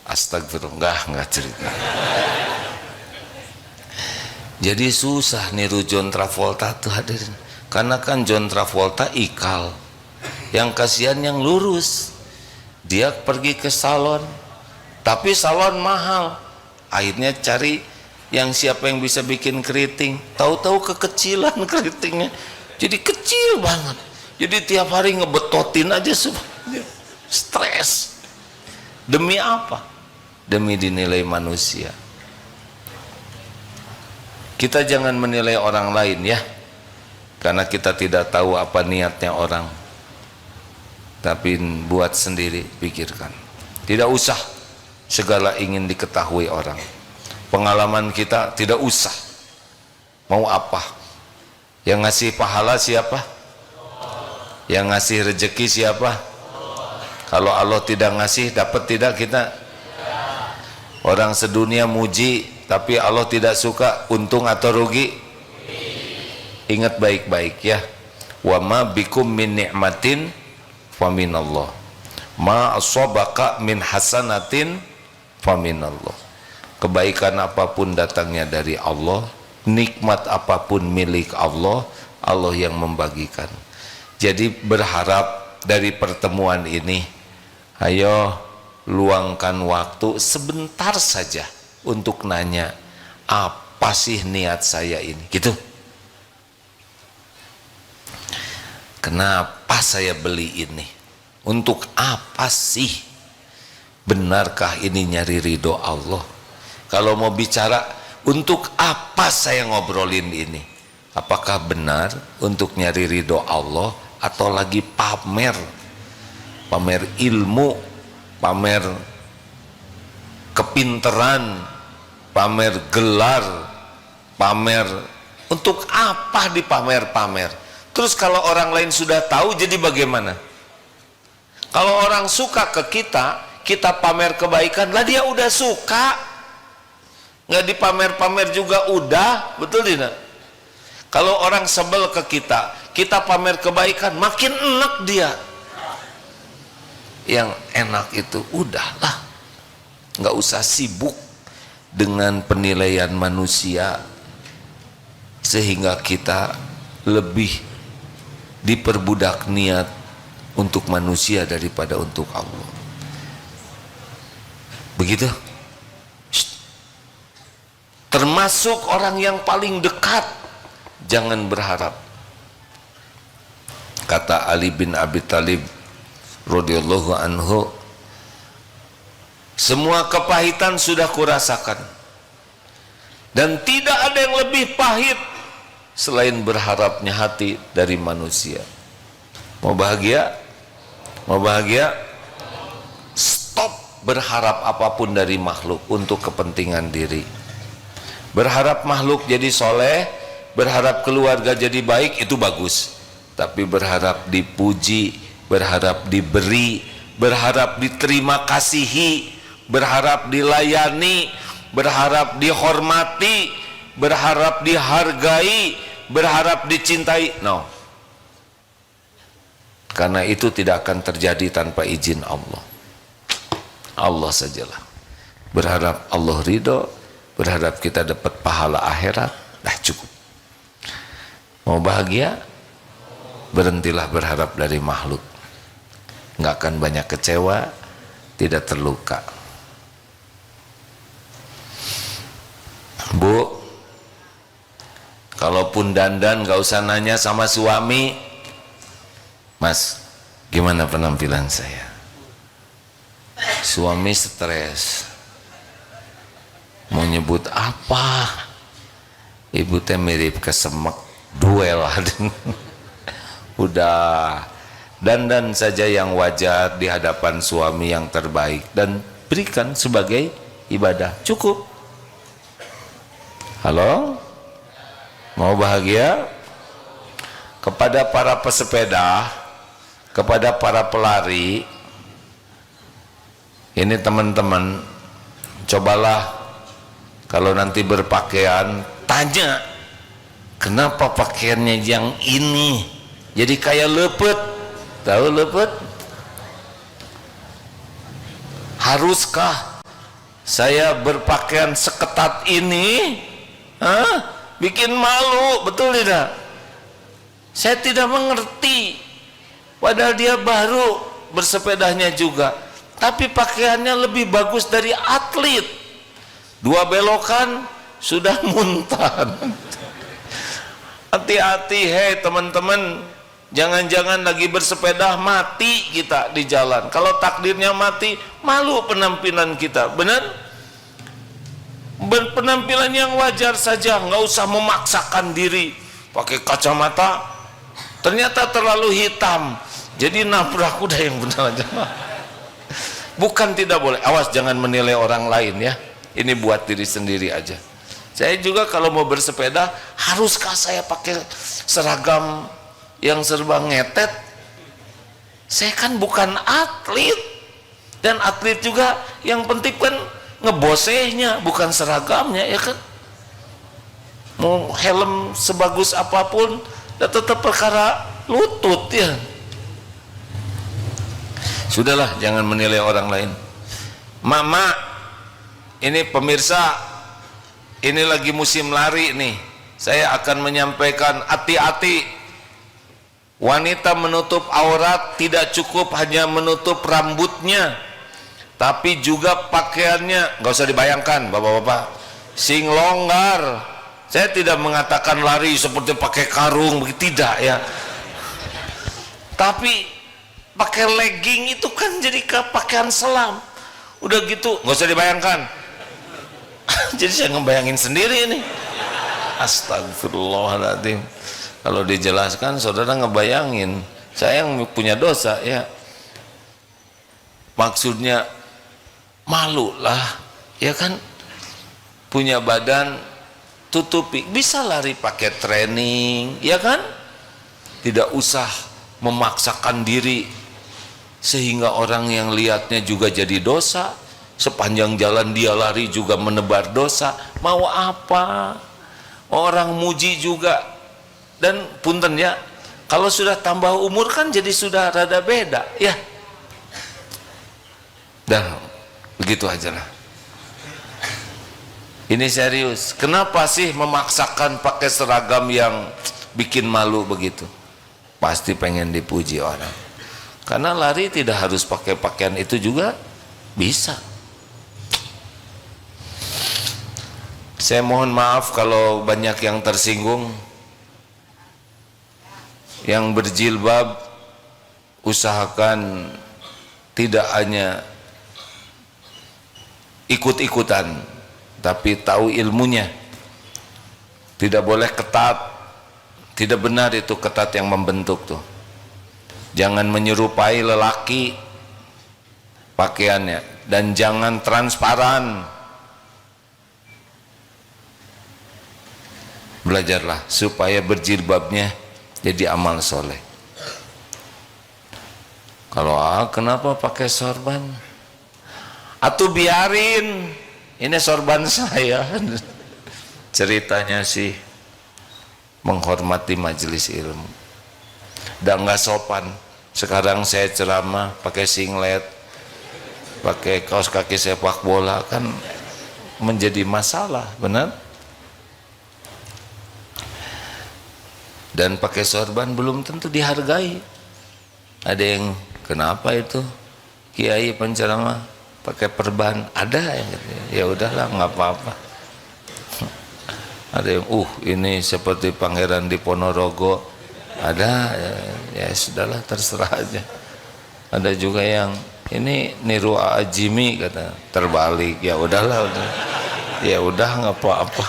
Astagfirullah, nggak cerita. Jadi susah niru John Travolta tuh hadirin, karena kan John Travolta ikal, yang kasihan yang lurus. Dia pergi ke salon, tapi salon mahal, akhirnya cari yang siapa yang bisa bikin keriting. Tahu-tahu kekecilan keritingnya, jadi kecil banget. Jadi tiap hari ngebetotin aja, stres. Demi apa? Demi dinilai manusia. Kita jangan menilai orang lain ya, karena kita tidak tahu apa niatnya orang. Tapi buat sendiri, pikirkan. Tidak usah segala ingin diketahui orang. pengalaman kita tidak usah. Mau apa? Yang ngasih pahala siapa? Yang ngasih rezeki siapa? Kalau Allah tidak ngasih, dapat tidak kita? Orang sedunia muji, tapi Allah tidak suka, untung atau rugi? Ingat baik-baik ya. Wa ma bikum min ni'matin fa minallah. Ma asabaka min hasanatin fa minallah. Kebaikan apapun datangnya dari Allah, nikmat apapun milik Allah, Allah yang membagikan. Jadi berharap dari pertemuan ini, ayo luangkan waktu sebentar saja untuk nanya, apa sih niat saya ini? Gitu. Kenapa saya beli ini? Untuk apa sih? Benarkah ini nyari ridho Allah? Kalau mau bicara, untuk apa saya ngobrolin ini? Apakah benar untuk nyari ridho Allah atau lagi pamer? Pamer ilmu, pamer kepinteran, pamer gelar, pamer. Untuk apa dipamer-pamer? Terus kalau orang lain sudah tahu, jadi bagaimana? Kalau orang suka ke kita, kita pamer kebaikan, lah dia udah suka. Nggak dipamer-pamer juga udah, betul tidak? Kalau orang sebel ke kita, kita pamer kebaikan, makin enak dia. Yang enak itu udahlah, nggak usah sibuk dengan penilaian manusia, sehingga kita lebih diperbudak niat untuk manusia daripada untuk Allah. Begitu. Termasuk orang yang paling dekat, jangan berharap. Kata Ali bin Abi Thalib radhiyallahu anhu, semua kepahitan sudah kurasakan, dan tidak ada yang lebih pahit selain berharapnya hati dari manusia. Mau bahagia? Mau bahagia? Stop berharap apapun dari makhluk untuk kepentingan diri. Berharap makhluk jadi soleh, berharap keluarga jadi baik, itu bagus. Tapi berharap dipuji, berharap diberi, berharap diterima kasihi, berharap dilayani, berharap dihormati, berharap dihargai, berharap dicintai, no. Karena itu tidak akan terjadi tanpa izin Allah. Allah sajalah. Berharap Allah ridho, berharap kita dapat pahala akhirat, dah cukup. Mau bahagia? Berhentilah berharap dari makhluk. Nggak akan banyak kecewa, tidak terluka. Bu, kalaupun dandan gak usah nanya sama suami, Mas, gimana penampilan saya? Suami stres, mau nyebut apa? Ibu teh mirip kesemek, duel. Udah, dandan saja yang wajar di hadapan suami yang terbaik, dan berikan sebagai ibadah, cukup. Halo? Mau bahagia? Kepada para pesepeda, kepada para pelari, ini teman-teman, cobalah kalau nanti berpakaian, tanya, kenapa pakaiannya yang ini? Jadi kayak lepet. Tahu lepet? Haruskah saya berpakaian seketat ini? Hah? Bikin malu, betul tidak? Saya tidak mengerti. Padahal dia baru bersepedanya juga, tapi pakaiannya lebih bagus dari atlet. Dua belokan sudah muntah. Hati-hati, hei teman-teman, jangan-jangan lagi bersepeda mati kita di jalan. Kalau takdirnya mati, malu penampilan kita, benar? Berpenampilan yang wajar saja, nggak usah memaksakan diri. Pakai kacamata, ternyata terlalu hitam, jadi nabrak, udah yang benar aja. Bukan tidak boleh, awas jangan menilai orang lain ya. ini buat diri sendiri aja. Saya juga kalau mau bersepeda, haruskah saya pakai seragam yang serba ngetet? Saya kan bukan atlet, dan atlet juga yang penting kan ngebosehnya, bukan seragamnya, ya kan? Mau helm sebagus apapun, tetap perkara lutut ya. Sudahlah, jangan menilai orang lain. Mama, ini pemirsa, ini lagi musim lari nih. Saya akan menyampaikan hati-hati. Wanita menutup aurat tidak cukup hanya menutup rambutnya, tapi juga pakaiannya. Gak usah dibayangkan bapak-bapak, sing longgar. Saya tidak mengatakan lari seperti pakai karung, tidak ya. Tapi pakai legging itu kan jadi pakaian selam. Udah gitu gak usah dibayangkan. Jadi saya ngebayangin sendiri ini. Astagfirullahaladzim. Kalau dijelaskan saudara ngebayangin, saya yang punya dosa ya. Maksudnya malu lah, ya kan? Punya badan tutupi, bisa lari pakai training, ya kan? Tidak usah memaksakan diri sehingga orang yang lihatnya juga jadi dosa. Sepanjang jalan dia lari juga menebar dosa. Mau apa? Orang muji juga. Dan punten ya, kalau sudah tambah umur kan jadi sudah rada beda ya. Dah begitu aja lah. Ini serius. Kenapa sih memaksakan pakai seragam yang bikin malu begitu? Pasti pengen dipuji orang. Karena lari tidak harus pakai pakaian itu juga bisa. Saya mohon maaf kalau banyak yang tersinggung. Yang berjilbab, usahakan tidak hanya ikut-ikutan, tapi tahu ilmunya. Tidak boleh ketat. Tidak benar itu ketat yang membentuk tuh. Jangan menyerupai lelaki pakaiannya, dan jangan transparan. Belajarlah supaya berjilbabnya jadi amal soleh. Kalau kenapa pakai sorban? Atuh biarin, ini sorban saya. Ceritanya sih menghormati majelis ilmu. Dan nggak sopan. Sekarang saya ceramah pakai singlet, pakai kaos kaki sepak bola, kan menjadi masalah, benar? Dan pakai sorban belum tentu dihargai. Ada yang kenapa itu kiai penceramah pakai perban? Ada yang ya udahlah nggak apa-apa. Ada yang ini seperti pangeran di Ponorogo. Ada ya sudahlah, terserah aja. Ada juga yang ini niru Ajimi kata, terbalik. Ya udahlah, udah. Ya udah nggak apa-apa.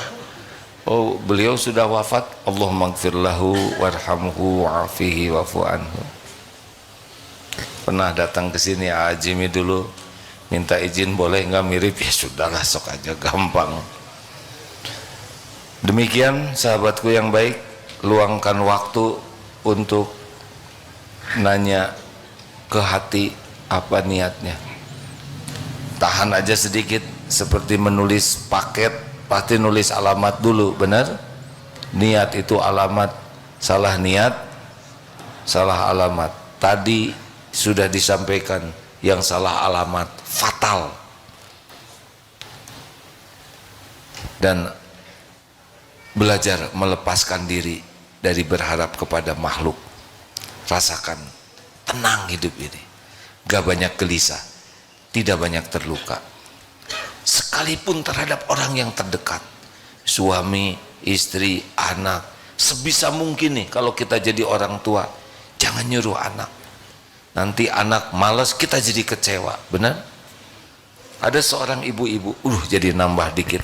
Oh, beliau sudah wafat. Allahumma gfir lahu warhamhu wa'afihi wa'fu anhu. Pernah datang ke sini Ajimi dulu, minta izin boleh nggak mirip? Ya sudahlah, sok aja, gampang. Demikian sahabatku yang baik, luangkan waktu untuk nanya ke hati apa niatnya. Tahan aja sedikit, seperti menulis paket. Pasti nulis alamat dulu, benar? Niat itu alamat. Salah niat, salah alamat. Tadi sudah disampaikan, yang salah alamat fatal. Dan belajar melepaskan diri dari berharap kepada makhluk. Rasakan tenang hidup ini. Gak banyak gelisah, tidak banyak terluka. Sekalipun terhadap orang yang terdekat, suami, istri, anak, sebisa mungkin nih kalau kita jadi orang tua, jangan nyuruh anak. Nanti anak malas, kita jadi kecewa, benar? Ada seorang ibu-ibu, jadi nambah dikit.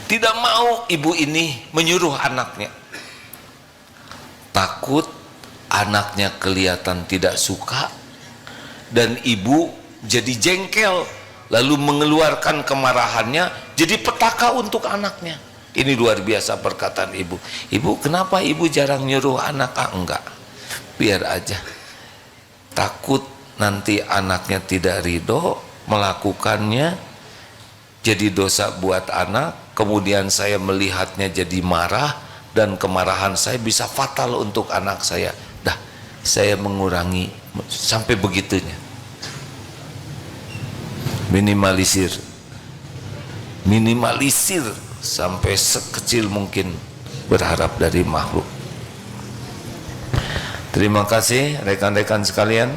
Tidak mau ibu ini menyuruh anaknya. Takut anaknya kelihatan tidak suka dan ibu jadi jengkel lalu mengeluarkan kemarahannya jadi petaka untuk anaknya. Ini luar biasa perkataan ibu. Ibu, kenapa ibu jarang nyuruh anak? Enggak, biar aja, takut nanti anaknya tidak ridho melakukannya, jadi dosa buat anak, kemudian saya melihatnya jadi marah, dan kemarahan saya bisa fatal untuk anak saya. Dah, saya mengurangi sampai begitunya. Minimalisir sampai sekecil mungkin berharap dari makhluk. Terima kasih rekan-rekan sekalian.